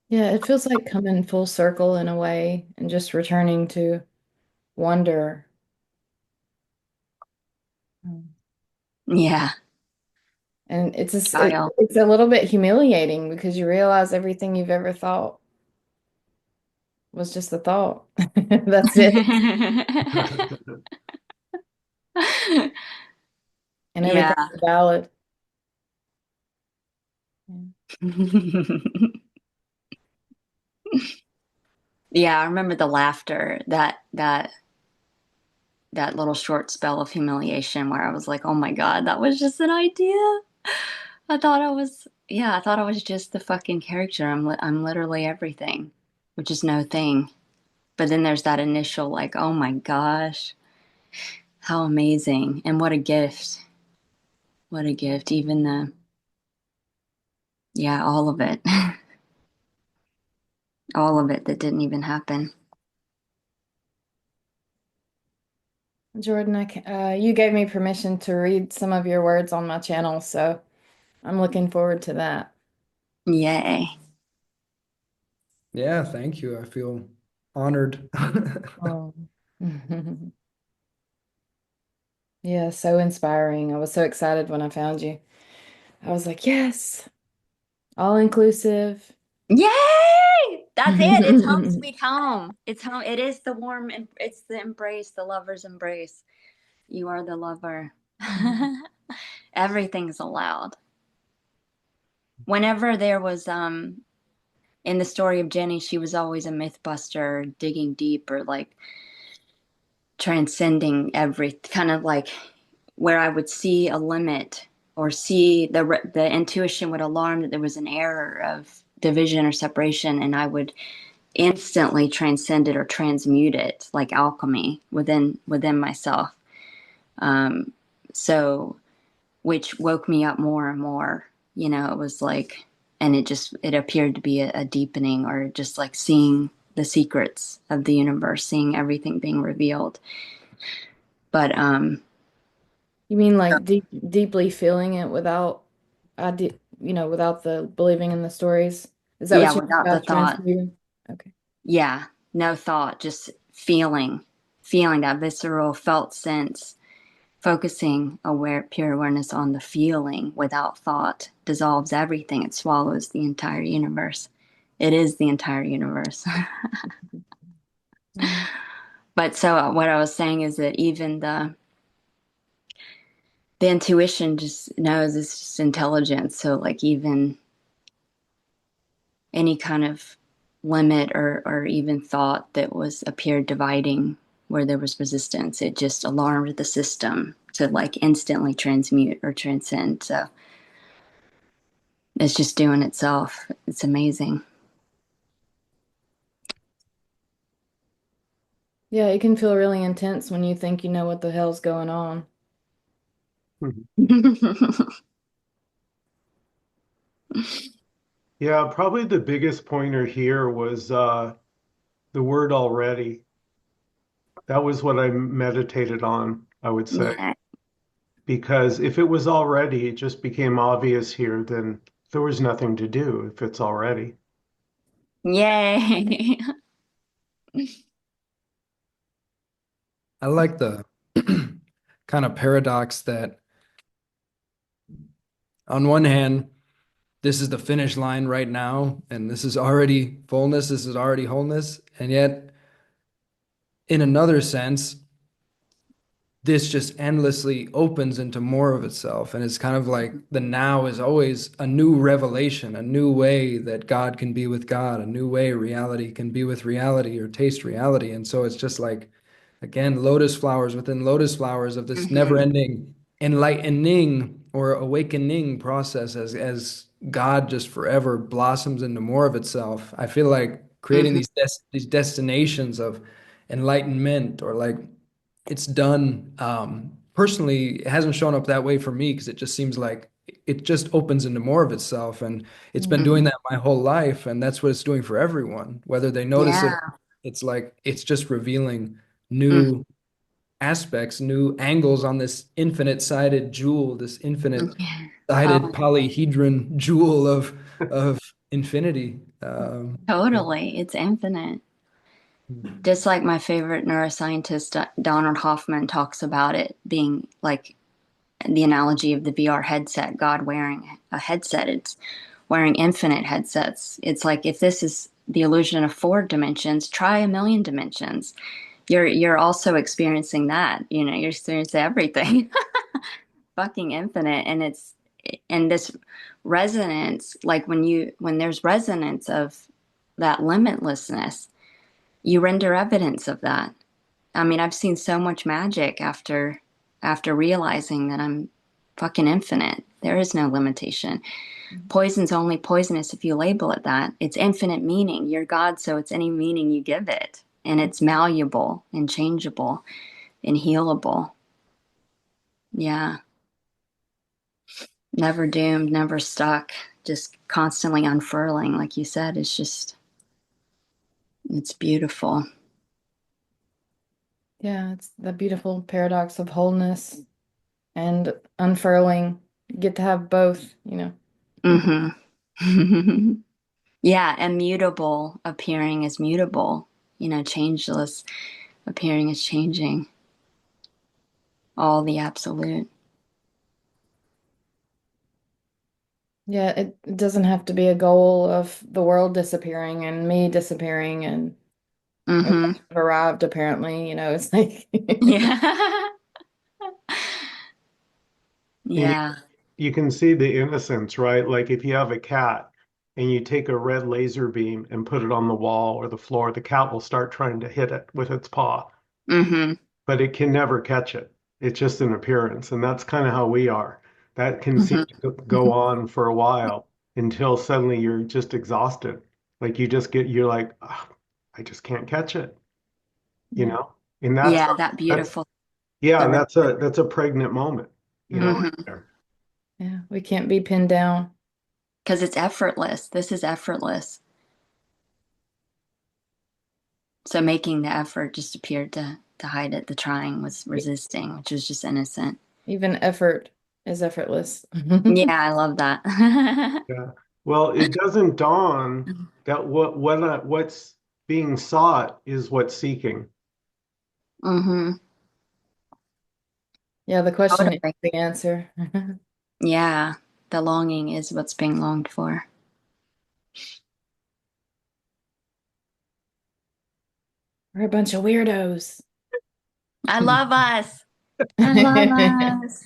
Speaker 4: Yeah, it feels like coming full circle in a way and just returning to wonder. Mm.
Speaker 2: Yeah,
Speaker 4: And
Speaker 2: Kyle.
Speaker 4: it's a little bit humiliating because you realize everything you've ever thought was just a thought. That's it. And
Speaker 2: Yeah.
Speaker 4: everything's valid.
Speaker 2: Yeah, I remember the laughter, that little short spell of humiliation where I was like, "Oh my God, that was just an idea." I thought I was just the fucking character. I'm literally everything, which is no thing. But then there's that initial like, "Oh my gosh, how amazing." And what a gift. What a gift. Even the, yeah, all of it. All of it that didn't even happen.
Speaker 4: Jordan, you gave me permission to read some of your words on my channel, so I'm looking forward to that.
Speaker 2: Yay.
Speaker 3: Yeah, thank you. I feel honored.
Speaker 4: Oh. Yeah, so inspiring. I was so excited when I found you. I was like, yes, all inclusive.
Speaker 2: Yay! That's it. It's home sweet home. It's home. It is the warm, it's the embrace, the lover's embrace. You are the lover. Everything's allowed. Whenever there was, in the story of Jenny, she was always a myth buster, digging deep or like transcending every kind of like where I would see a limit or see the intuition would alarm that there was an error of division or separation, and I would instantly transcend it or transmute it like alchemy within myself. So which woke me up more and more. It was like, and it appeared to be a deepening or just like seeing the secrets of the universe, seeing everything being revealed. But
Speaker 4: You mean like deeply feeling it without without the believing in the stories? Is that
Speaker 2: yeah,
Speaker 4: what you mean
Speaker 2: without the
Speaker 4: by
Speaker 2: thought.
Speaker 4: transmuting? Okay.
Speaker 2: Yeah, no thought, just feeling that visceral felt sense, focusing pure awareness on the feeling without thought dissolves everything. It swallows the entire universe. It is the entire universe.
Speaker 4: Mm.
Speaker 2: But so what I was saying is that even the intuition just knows it's just intelligence. So like even any kind of limit or even thought that was appeared dividing where there was resistance, it just alarmed the system to like instantly transmute or transcend. So it's just doing itself. It's amazing.
Speaker 4: Yeah, it can feel really intense when you think you know what the hell's going on.
Speaker 1: Mhm. Yeah, probably the biggest pointer here was the word already. That was what I meditated on, I would say.
Speaker 2: Yeah.
Speaker 1: Because if it was already, it just became obvious here, then there was nothing to do if it's already.
Speaker 2: Yay.
Speaker 3: I like the kind of paradox that on one hand, this is the finish line right now, and this is already fullness, this is already wholeness, and yet in another sense, this just endlessly opens into more of itself. And it's kind of like the now is always a new revelation, a new way that God can be with God, a new way reality can be with reality or taste reality. And so it's just like, again, lotus flowers within lotus flowers of this never
Speaker 2: Hmm.
Speaker 3: ending enlightening or awakening process as God just forever blossoms into more of itself. I feel like creating
Speaker 2: Hmm.
Speaker 3: these destinations of enlightenment or like it's done personally it hasn't shown up that way for me because it just seems like it just opens into more of itself and it's been
Speaker 4: Mm.
Speaker 3: doing that my whole life and that's what it's doing for everyone whether they notice it.
Speaker 2: Yeah.
Speaker 3: It's like it's just revealing
Speaker 2: Hmm.
Speaker 3: new aspects, new angles on this infinite sided jewel, this infinite sided
Speaker 2: Oh,
Speaker 3: polyhedron jewel of infinity. Yeah.
Speaker 2: totally. It's infinite. Just like my favorite neuroscientist, Donald Hoffman, talks about it being like the analogy of the VR headset, God wearing a headset. It's wearing infinite headsets. It's like if this is the illusion of 4 dimensions, try a million dimensions. You're also experiencing that. You're experiencing everything. Fucking infinite. And this resonance, like when there's resonance of that limitlessness, you render evidence of that. I mean, I've seen so much magic after realizing that I'm fucking infinite. There is no limitation. Poison's only poisonous if you label it that. It's infinite meaning. You're God, so it's any meaning you give it. And it's malleable and changeable and healable. Yeah. Never doomed, never stuck, just constantly unfurling, like you said. It's beautiful.
Speaker 4: Yeah, it's the beautiful paradox of wholeness and unfurling. You get to have both.
Speaker 2: Mm-hmm. Yeah, immutable appearing is mutable. Changeless appearing is changing. All the absolute.
Speaker 4: Yeah, it doesn't have to be a goal of the world disappearing and me disappearing and
Speaker 2: Mm-hmm.
Speaker 4: I've arrived apparently, it's like
Speaker 2: Yeah.
Speaker 1: And
Speaker 2: Yeah.
Speaker 1: you can see the innocence, right? Like if you have a cat and you take a red laser beam and put it on the wall or the floor, the cat will start trying to hit it with its paw,
Speaker 2: Mm-hmm.
Speaker 1: but it can never catch it. It's just an appearance. And that's kind of how we are. That can seem
Speaker 2: Mm-hmm.
Speaker 1: to go on for a while until suddenly you're just exhausted. Like you're like, "Ah, I just can't catch it, you
Speaker 4: yeah.
Speaker 1: know? And
Speaker 2: Yeah, that
Speaker 1: that's,
Speaker 2: beautiful.
Speaker 1: yeah,
Speaker 2: The red.
Speaker 1: that's a pregnant moment, right
Speaker 2: Mm-hmm.
Speaker 1: there.
Speaker 4: Yeah, we can't be pinned down.
Speaker 2: Because it's effortless. This is effortless. So making the effort just appeared to hide it. The trying was resisting, which was just innocent.
Speaker 4: Even effort is effortless.
Speaker 2: Yeah, I love that.
Speaker 1: Yeah. Well, it doesn't dawn that what's being sought is what's seeking.
Speaker 2: Mm-hmm.
Speaker 4: Yeah, the question is
Speaker 2: Totally.
Speaker 4: the answer.
Speaker 2: Yeah, the longing is what's being longed for.
Speaker 4: We're a bunch of weirdos.
Speaker 2: I love us. I love us.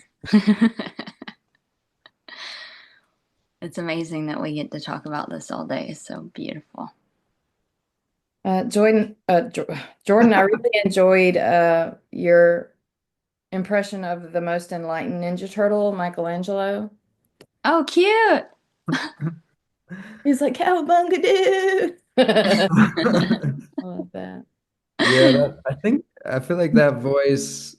Speaker 2: It's amazing that we get to talk about this all day. It's so beautiful.
Speaker 4: Jordan, I really enjoyed your impression of the most enlightened Ninja Turtle, Michelangelo.
Speaker 2: Oh, cute.
Speaker 4: He's like, Cowabunga dude. I love that.
Speaker 3: Yeah, I feel like that voice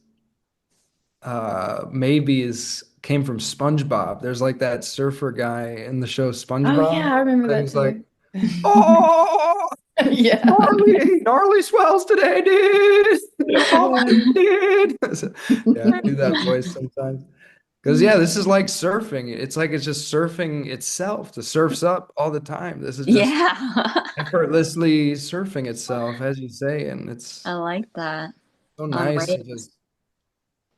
Speaker 3: maybe is came from SpongeBob. There's like that surfer guy in the show
Speaker 4: Oh yeah,
Speaker 3: SpongeBob.
Speaker 4: I remember
Speaker 3: And
Speaker 4: that
Speaker 3: he's like,
Speaker 4: too.
Speaker 3: oh,
Speaker 4: Yeah.
Speaker 3: gnarly swells today, dude. Oh,
Speaker 4: Yeah.
Speaker 3: dude. Yeah, I do that voice sometimes. Because yeah, this is like surfing. It's like it's just surfing itself. The surf's up all the time. This is just
Speaker 2: Yeah.
Speaker 3: effortlessly surfing itself, as you say, and
Speaker 2: I
Speaker 3: it's
Speaker 2: like that.
Speaker 3: so
Speaker 2: On
Speaker 3: nice to
Speaker 2: waves.
Speaker 3: just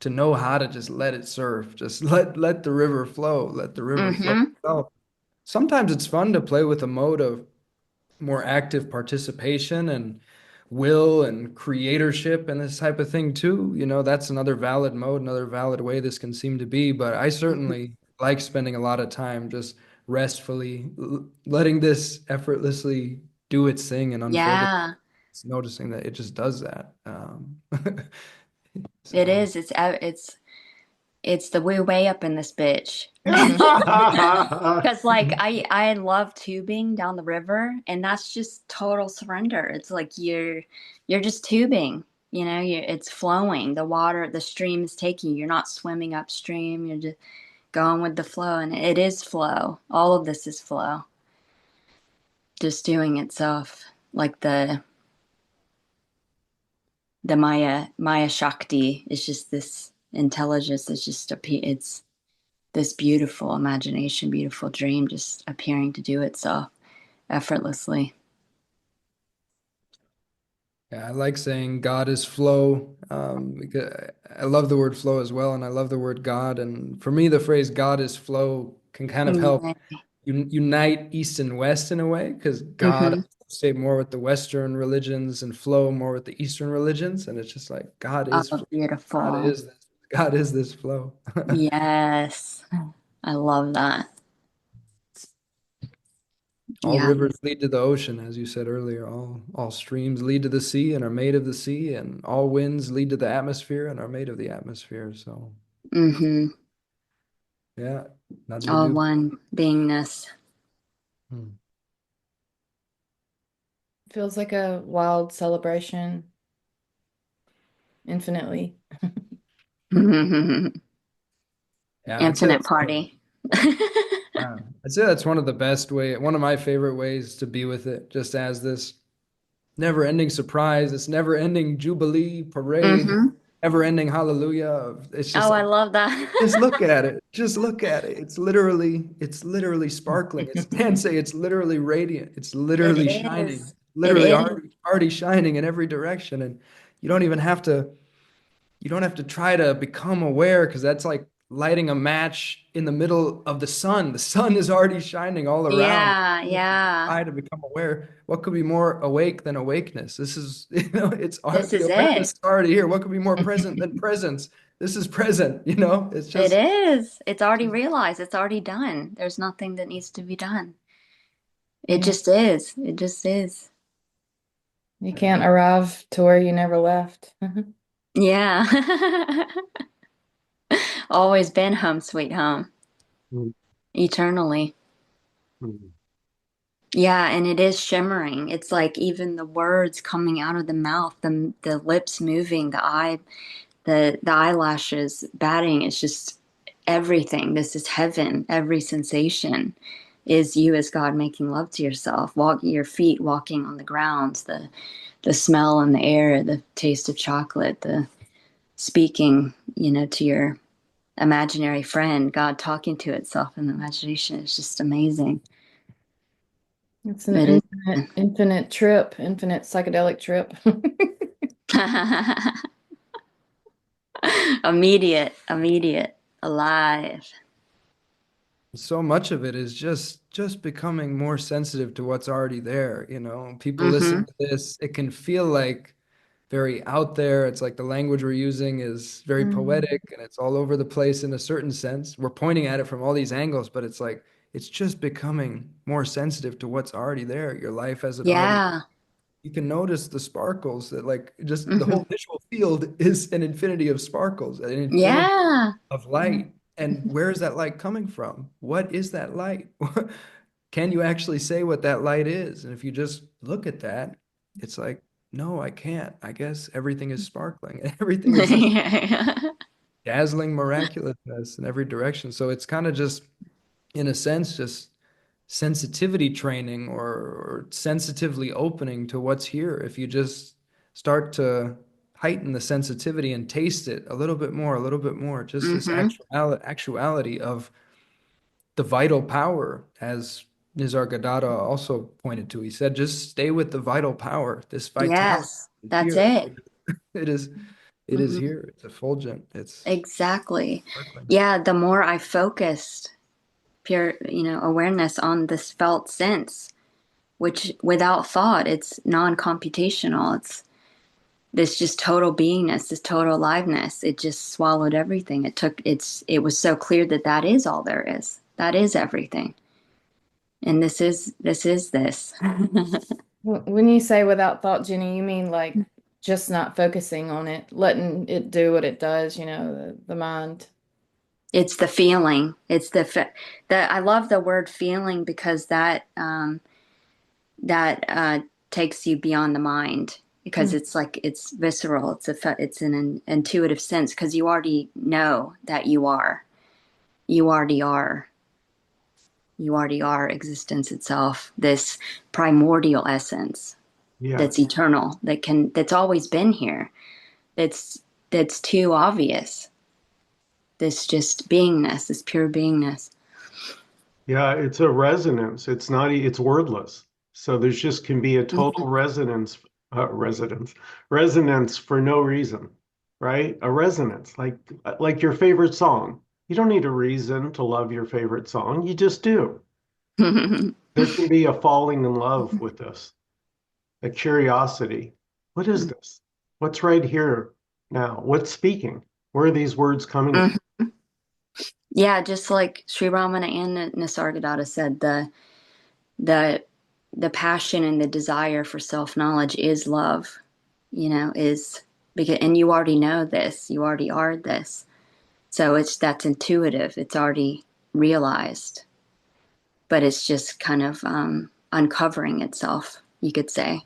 Speaker 3: to know how to just let it surf. Just let the river flow. Let the river flow
Speaker 2: Mm-hmm.
Speaker 3: itself. Sometimes it's fun to play with a mode of more active participation and will and creatorship and this type of thing too. That's another valid mode, another valid way this can seem to be. But I certainly like spending a lot of time just restfully letting this effortlessly do its thing and unfold it.
Speaker 2: Yeah,
Speaker 3: It's noticing that it just does that.
Speaker 2: it
Speaker 3: So
Speaker 2: is. It's the we're way up in this bitch. Because like I love tubing down the river, and that's just total surrender. It's like you're just tubing. It's flowing. The water, the stream is taking you. You're not swimming upstream. You're just going with the flow, and it is flow. All of this is flow, just doing itself. Like the Maya Shakti is just this intelligence. It's just it's this beautiful imagination, beautiful dream, just appearing to do itself effortlessly.
Speaker 3: yeah, I like saying God is flow. Because I love the word flow as well, and I love the word God. And for me, the phrase God is flow can kind of help
Speaker 2: Yeah.
Speaker 3: unite East and West in a way, because God
Speaker 2: Mm-hmm.
Speaker 3: say more with the Western religions and flow more with the Eastern religions, and it's just like God is
Speaker 2: Oh,
Speaker 3: flow. God
Speaker 2: beautiful.
Speaker 3: is this. God is this flow.
Speaker 2: Yes. I love that.
Speaker 3: All
Speaker 2: Yeah.
Speaker 3: rivers lead to the ocean, as you said earlier. All streams lead to the sea and are made of the sea, and all winds lead to the atmosphere and are made of the atmosphere. So
Speaker 2: Mm-hmm.
Speaker 3: yeah, nothing to
Speaker 2: All
Speaker 3: do.
Speaker 2: one beingness.
Speaker 3: Hmm.
Speaker 4: Feels like a wild celebration infinitely.
Speaker 3: Yeah, I'd say
Speaker 2: Infinite
Speaker 3: that's
Speaker 2: party.
Speaker 3: yeah, I'd say that's one of my favorite ways to be with it, just as this never-ending surprise, this never-ending jubilee parade.
Speaker 2: Mm-hmm.
Speaker 3: ever-ending hallelujah. It's just
Speaker 2: Oh, I
Speaker 3: like,
Speaker 2: love that.
Speaker 3: just look at it. Just look at it. It's literally sparkling. It's dancing. It's literally radiant. It's
Speaker 2: It
Speaker 3: literally shining.
Speaker 2: is. It
Speaker 3: Literally
Speaker 2: is.
Speaker 3: already shining in every direction. And you don't even have to, you don't have to try to become aware because that's like lighting a match in the middle of the sun. The sun is already shining all around.
Speaker 2: Yeah,
Speaker 3: You don't have to
Speaker 2: yeah.
Speaker 3: try to become aware. What could be more awake than awakeness? This is,
Speaker 2: This
Speaker 3: the
Speaker 2: is
Speaker 3: awareness
Speaker 2: it.
Speaker 3: is already here. What could be more present than presence? This is present, It's
Speaker 2: It
Speaker 3: just,
Speaker 2: is. It's already realized. It's already done. There's nothing that needs to be done. It
Speaker 4: Yeah.
Speaker 2: just is. It just is.
Speaker 4: You can't arrive to where you never left.
Speaker 2: Yeah. Always been home, sweet home,
Speaker 1: Mm,
Speaker 2: eternally.
Speaker 1: mm.
Speaker 2: Yeah, and it is shimmering. It's like even the words coming out of the mouth, the lips moving, the eyelashes batting. It's just everything. This is heaven. Every sensation is you as God making love to yourself. Walking your feet, walking on the ground, the smell in the air, the taste of chocolate, the speaking, to your imaginary friend, God talking to itself in the imagination. It's just amazing.
Speaker 4: It's an
Speaker 2: It is.
Speaker 4: infinite trip, infinite psychedelic trip.
Speaker 2: Immediate, alive.
Speaker 3: so much of it is just becoming more sensitive to what's already there, People
Speaker 2: Mm-hmm.
Speaker 3: listen to this, it can feel like very out there. It's like the language we're using is very
Speaker 4: Mm.
Speaker 3: poetic and it's all over the place in a certain sense. We're pointing at it from all these angles, but it's like it's just becoming more sensitive to what's already there, your life as it already.
Speaker 2: Yeah.
Speaker 3: You can notice the sparkles that like just the
Speaker 2: Mm-hmm.
Speaker 3: whole visual field is an infinity of sparkles, an infinity
Speaker 2: Yeah.
Speaker 3: of light. And where is that light coming from? What is that light? Can you actually say what that light is? And if you just look at that, it's like, no, I can't. I guess everything is sparkling. Everything is this dazzling miraculousness in every direction. So it's kind of just, in a sense, just sensitivity training or sensitively opening to what's here. If you just start to heighten the sensitivity and taste it a little bit more, just this
Speaker 2: Mm-hmm.
Speaker 3: actuality of the vital power, as Nisargadatta also pointed to. He said, just stay with the vital power. This vitality
Speaker 2: Yes,
Speaker 3: is
Speaker 2: that's
Speaker 3: here.
Speaker 2: it.
Speaker 3: It is, it is
Speaker 2: Hmm.
Speaker 3: here. It's effulgent. It's
Speaker 2: Exactly.
Speaker 3: sparkling.
Speaker 2: Yeah, the more I focused pure, awareness on this felt sense, which without thought, it's non-computational. It's this just total beingness, this total aliveness. It just swallowed everything. It was so clear that that is all there is. That is everything. And this is this.
Speaker 4: When you say without thought, Jenny, you mean like just not focusing on it, letting it do what it does, the mind.
Speaker 2: It's the feeling. It's the I love the word feeling because that takes you beyond the mind because
Speaker 4: Mm.
Speaker 2: it's like it's visceral. It's an intuitive sense because you already know that you are. You already are. You already are existence itself. This primordial essence
Speaker 1: Yeah.
Speaker 2: that's eternal, that's always been here. That's that's too obvious. This just beingness, this pure beingness.
Speaker 1: Yeah, it's a resonance. It's not, it's wordless. So there's just can be a
Speaker 2: Mm-hmm.
Speaker 1: total resonance for no reason, right? A resonance, like your favorite song. You don't need a reason to love your favorite song. You just do. There can be a falling in love with this, a curiosity. What is this? What's right here now? What's speaking? Where are these words coming from?
Speaker 2: Yeah, just like Sri Ramana and Nisargadatta said, the the passion and the desire for self-knowledge is love, is because and you already know this, you already are this. So that's intuitive, it's already realized, but it's just kind of uncovering itself, you could say.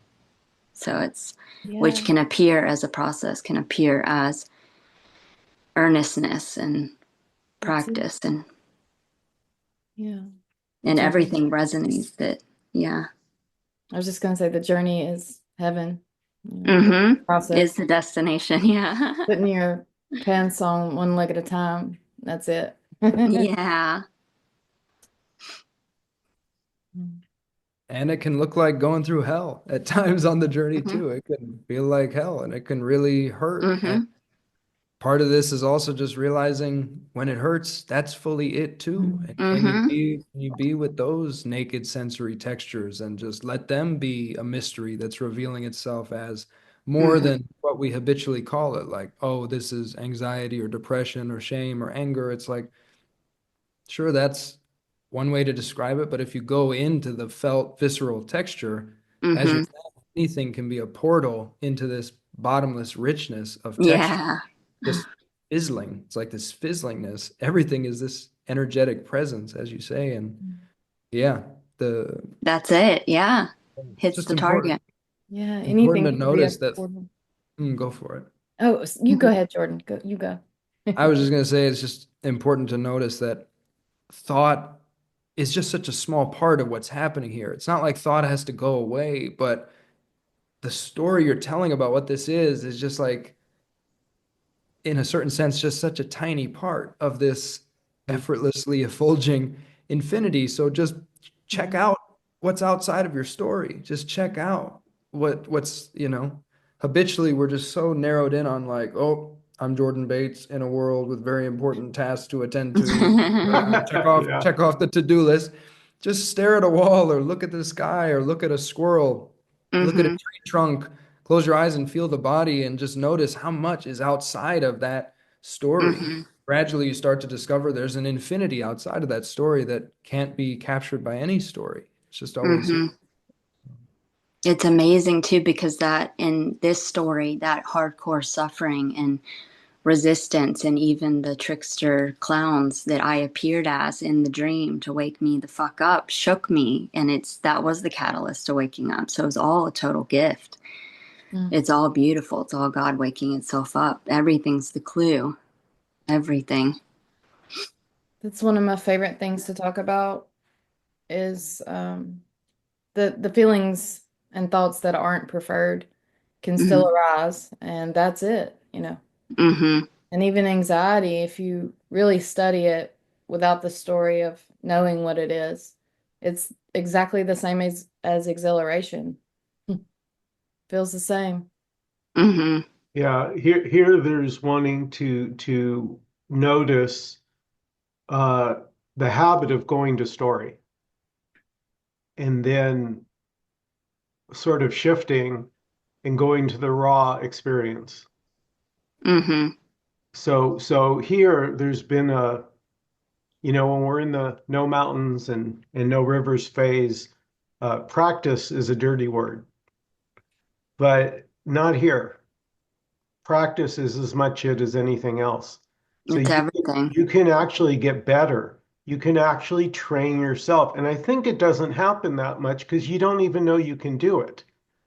Speaker 2: So it's which
Speaker 4: Yeah,
Speaker 2: can appear as a process, can appear as earnestness and
Speaker 4: that's it.
Speaker 2: practice
Speaker 4: Yeah. The
Speaker 2: and
Speaker 4: journey.
Speaker 2: everything resonates that, yeah.
Speaker 4: I was just going to say the journey is heaven.
Speaker 2: Is
Speaker 4: Process.
Speaker 2: the destination. Yeah.
Speaker 4: Putting your pants on one leg at a time. That's it.
Speaker 2: Yeah.
Speaker 3: And it can look like going through hell at times on the journey
Speaker 2: Hmm.
Speaker 3: too. It can feel like hell and it can really hurt. And
Speaker 2: Hmm.
Speaker 3: part of this is also just realizing when it hurts, that's fully it too. And
Speaker 2: Hmm.
Speaker 3: can you be with those naked sensory textures and just let them be a mystery that's revealing itself as more
Speaker 2: Hmm.
Speaker 3: than what we habitually call it, like, oh, this is anxiety or depression or shame or anger. It's like, sure, that's one way to describe it, but if you go into the felt visceral texture, as you're
Speaker 2: Hmm.
Speaker 3: saying, anything can be a portal into this bottomless richness of texture,
Speaker 2: Yeah.
Speaker 3: just fizzling. It's like this fizzlingness. Everything is this energetic presence, as you say. And yeah, the
Speaker 2: That's it. Yeah.
Speaker 3: it's
Speaker 2: Hits
Speaker 3: just
Speaker 2: the target.
Speaker 4: Yeah,
Speaker 3: important
Speaker 4: anything
Speaker 3: to
Speaker 4: can be a
Speaker 3: notice that.
Speaker 4: portal.
Speaker 3: Go for it.
Speaker 4: Oh, you go
Speaker 2: Mhm.
Speaker 4: ahead, Jordan. Go, you go.
Speaker 3: I was just gonna say it's just important to notice that thought is just such a small part of what's happening here. It's not like thought has to go away, but the story you're telling about what this is just like, in a certain sense, just such a tiny part of this effortlessly effulging infinity. So just check
Speaker 4: Mhm.
Speaker 3: out what's outside of your story. Just check out habitually we're just so narrowed in on like, oh, I'm Jordan Bates in a world with very important tasks to attend to.
Speaker 1: Yeah.
Speaker 3: Check off the to-do list. Just stare at a wall or look at the sky or look at a squirrel, look at a
Speaker 2: Hmm.
Speaker 3: tree trunk, close your eyes and feel the body and just notice how much is outside of that story.
Speaker 2: Hmm.
Speaker 3: Gradually, you start to discover there's an infinity outside of that story that can't be captured by any story. It's just always here.
Speaker 2: Hmm. It's amazing too, because that in this story, that hardcore suffering and resistance, and even the trickster clowns that I appeared as in the dream to wake me the fuck up, shook me. And that was the catalyst to waking up. So it was all a total gift.
Speaker 4: Mm.
Speaker 2: It's all beautiful. It's all God waking itself up. Everything's the clue. Everything.
Speaker 4: That's one of my favorite things to talk about is the feelings and thoughts that aren't preferred can still
Speaker 2: Hmm.
Speaker 4: arise, and that's it.
Speaker 2: Hmm.
Speaker 4: And even anxiety, if you really study it without the story of knowing what it is, it's exactly the same as exhilaration. Feels the same.
Speaker 2: Hmm.
Speaker 1: Yeah. Here there's wanting to notice uh the habit of going to story and then sort of shifting and going to the raw experience.
Speaker 2: Hmm.
Speaker 1: So here there's been when we're in the no mountains and no rivers phase, practice is a dirty word, but not here. Practice is as much it as anything else. So
Speaker 2: It's
Speaker 1: you
Speaker 2: everything.
Speaker 1: you can actually get better. You can actually train yourself. And I think it doesn't happen that much because you don't even know you can do it.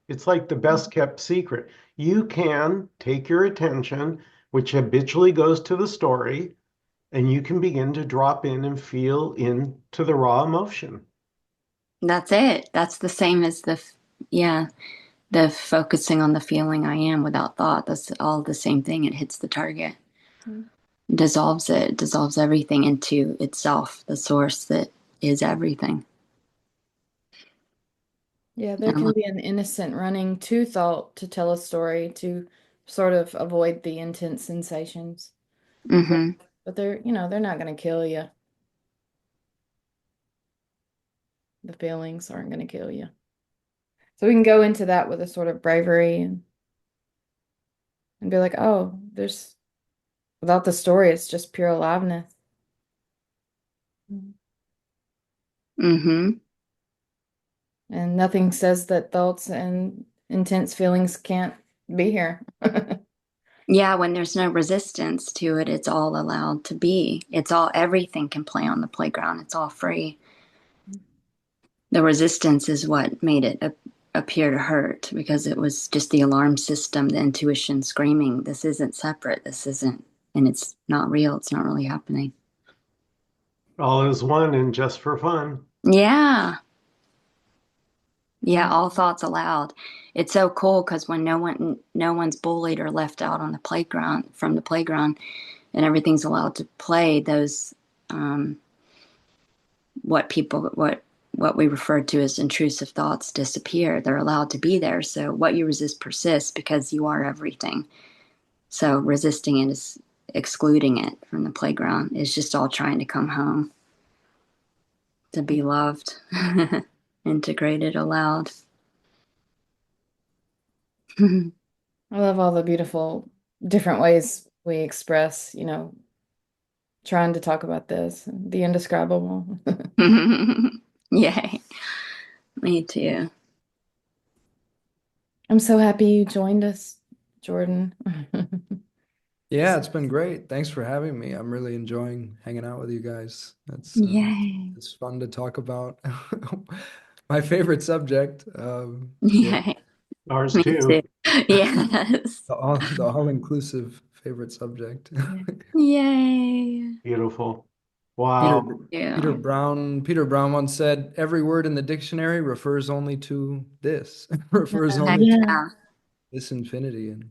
Speaker 1: It's like the best kept secret. You can take your attention, which habitually goes to the story, and you can begin to drop in and feel into the raw emotion.
Speaker 2: That's it. That's the same as yeah, the focusing on the feeling I am without thought. That's all the same thing. It hits the target, dissolves it, dissolves everything into itself, the source that is everything.
Speaker 4: Yeah, there can be an innocent running to thought to tell a story to sort of avoid the intense sensations. But
Speaker 2: Mm-hmm.
Speaker 4: but they're not going to kill you. The feelings aren't going to kill you. So we can go into that with a sort of bravery and be like, oh, there's without the story, it's just pure aliveness.
Speaker 2: Mm-hmm.
Speaker 4: And nothing says that thoughts and intense feelings can't be here.
Speaker 2: Yeah, when there's no resistance to it, it's all allowed to be. It's all, everything can play on the playground. It's all free. The resistance is what made it appear to hurt, because it was just the alarm system, the intuition screaming, this isn't separate, this isn't, and it's not real, it's not really happening.
Speaker 1: All is one and just for fun.
Speaker 2: Yeah. Yeah,
Speaker 4: Mm.
Speaker 2: all thoughts allowed. it's so cool because when no one's bullied or left out on the playground from the playground, and everything's allowed to play, those um, what we refer to as intrusive thoughts disappear. They're allowed to be there. So what you resist persists because you are everything. So resisting it is excluding it from the playground. It's just all trying to come home to be loved, integrated, allowed.
Speaker 4: I love all the beautiful different ways we express, trying to talk about this, the indescribable.
Speaker 2: Yay. Me too.
Speaker 4: I'm so happy you joined us, Jordan.
Speaker 3: Yeah, it's been great. Thanks for having me. I'm really enjoying hanging out with you guys.
Speaker 2: Yay.
Speaker 3: It's fun to talk about my favorite subject. Yeah,
Speaker 2: Yay.
Speaker 1: Ours
Speaker 2: Me too.
Speaker 1: too.
Speaker 2: Yes.
Speaker 3: the all-inclusive favorite subject.
Speaker 2: Yay.
Speaker 1: Beautiful.
Speaker 3: Peter
Speaker 1: Wow.
Speaker 2: Yeah.
Speaker 3: Peter Brown once said, "Every word in the dictionary refers only to this, refers
Speaker 2: Heck
Speaker 3: only to
Speaker 4: Yeah,
Speaker 2: yeah.
Speaker 3: this infinity." And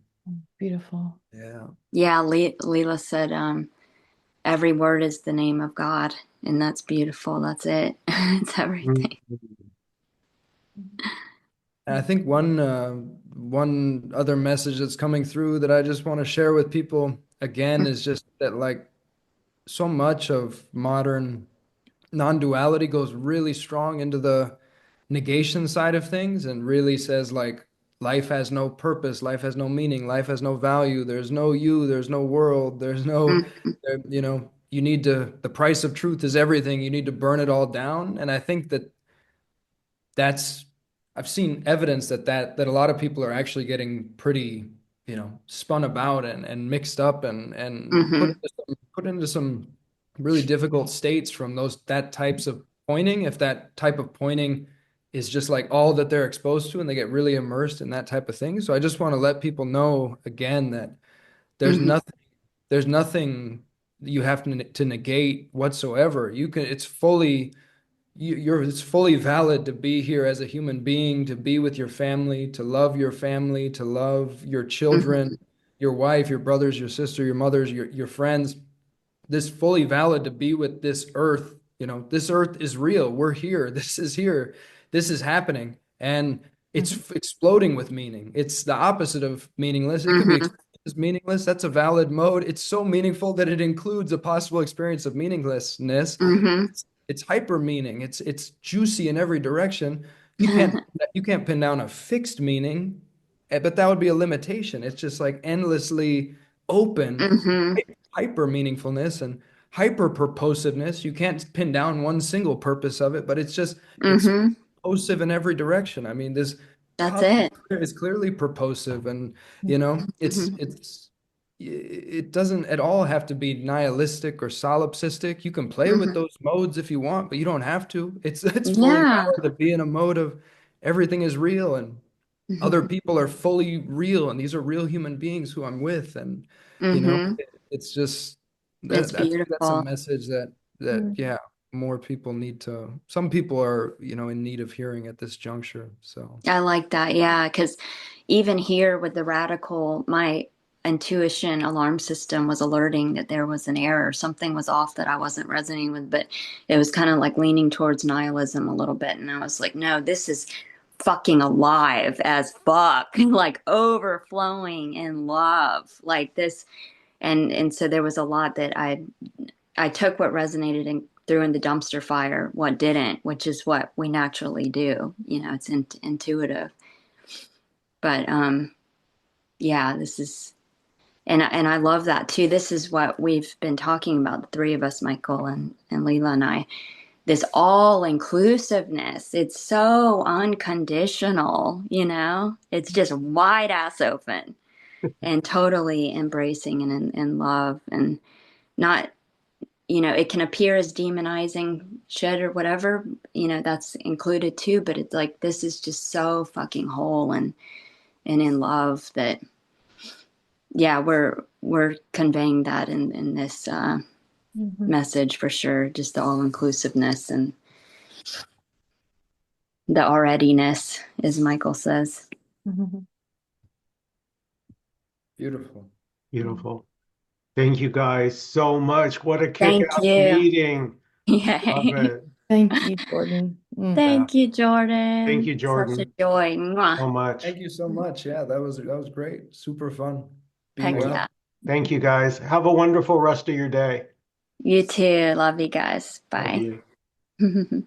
Speaker 4: beautiful.
Speaker 3: yeah.
Speaker 2: Yeah. Leela said, every word is the name of God. And that's beautiful. That's it. It's
Speaker 1: Mhm.
Speaker 2: everything.
Speaker 3: And I think one other message that's coming through that I just want to share with people again is just that like so much of modern non-duality goes really strong into the negation side of things and really says like life has no purpose, life has no meaning, life has no value, there's no you, there's no world, there's no you need to the price of truth is everything, you need to burn it all down. And I think that that's I've seen evidence that a lot of people are actually getting pretty, spun about and mixed up and
Speaker 2: Mm-hmm.
Speaker 3: put into some really difficult states from those that types of pointing. If that type of pointing is just like all that they're exposed to and they get really immersed in that type of thing. So I just want to let people know again that there's
Speaker 2: Mm-hmm.
Speaker 3: nothing there's nothing you have to negate whatsoever. You can it's fully you're it's fully valid to be here as a human being, to be with your family, to love your
Speaker 2: Mm-hmm.
Speaker 3: children, your wife, your brothers, your sister, your mothers, your friends. This fully valid to be with this earth. This earth is real. We're here. This is here. This is happening. And
Speaker 4: Mhm.
Speaker 3: it's exploding with meaning. It's the opposite of meaningless. It could be
Speaker 2: Mm-hmm.
Speaker 3: experienced as meaningless. That's a valid mode. It's so meaningful that it includes a possible experience of meaninglessness.
Speaker 2: Mm-hmm.
Speaker 3: It's hyper meaning. It's juicy in every direction. You can't pin down a fixed meaning, but that would be a limitation. It's just like endlessly open,
Speaker 2: Mm-hmm.
Speaker 3: hyper meaningfulness and hyper purposiveness. You can't pin down one single purpose of it, but it's
Speaker 2: Mm-hmm.
Speaker 3: purposive in every direction. I mean, this
Speaker 2: That's
Speaker 3: cup
Speaker 2: it.
Speaker 3: is clearly purposive, and it's
Speaker 2: Mm-hmm.
Speaker 3: it doesn't at all have to be nihilistic or solipsistic. You can play with
Speaker 2: Mm-hmm.
Speaker 3: those modes if you want, but you don't have to. It's fully
Speaker 2: Yeah.
Speaker 3: valid to be in a mode of everything is real and other
Speaker 2: Mm-hmm.
Speaker 3: people are fully real and these are real human beings who I'm with. And
Speaker 2: Mm-hmm.
Speaker 3: it's just
Speaker 2: It's
Speaker 3: I think that's a
Speaker 2: beautiful.
Speaker 3: message that
Speaker 4: Mm.
Speaker 3: yeah, more people need to some people are in need of hearing at this juncture. So
Speaker 2: I like that. Yeah. Because even here with the radical, my intuition alarm system was alerting that there was an error. Something was off that I wasn't resonating with, but it was kind of like leaning towards nihilism a little bit. And I was like, no, this is fucking alive as fuck, like overflowing in love, like this. And so there was a lot that I took what resonated and threw in the dumpster fire what didn't, which is what we naturally do. It's intuitive. But yeah, this is and I love that too. This is what we've been talking about, the three of us, Michael and Leela and I. This all inclusiveness. It's so unconditional. It's just wide ass open and totally embracing and in love and not, it can appear as demonizing shit or whatever, that's included too, but it's like this is just so fucking whole and in love that yeah, we're conveying that in this
Speaker 4: Mhm.
Speaker 2: message for sure. Just the all inclusiveness and the alreadiness, as Michael says.
Speaker 3: Beautiful.
Speaker 1: Beautiful. Thank you guys so much. What a
Speaker 2: Thank
Speaker 1: kick-ass
Speaker 2: you.
Speaker 1: meeting. Love
Speaker 2: Yay.
Speaker 1: it.
Speaker 4: Thank you, Jordan.
Speaker 1: Yeah.
Speaker 2: Thank you,
Speaker 1: Thank
Speaker 2: Jordan.
Speaker 1: you,
Speaker 2: Such a
Speaker 1: Jordan,
Speaker 2: joy. Mwah.
Speaker 1: so much.
Speaker 3: Thank you so much. Yeah, that was great. Super fun. Be
Speaker 2: Heck
Speaker 1: Thank,
Speaker 2: yeah.
Speaker 3: well.
Speaker 1: thank you guys. Have a wonderful rest of your day.
Speaker 2: You too. Love you guys.
Speaker 1: Love
Speaker 2: Bye.
Speaker 1: you.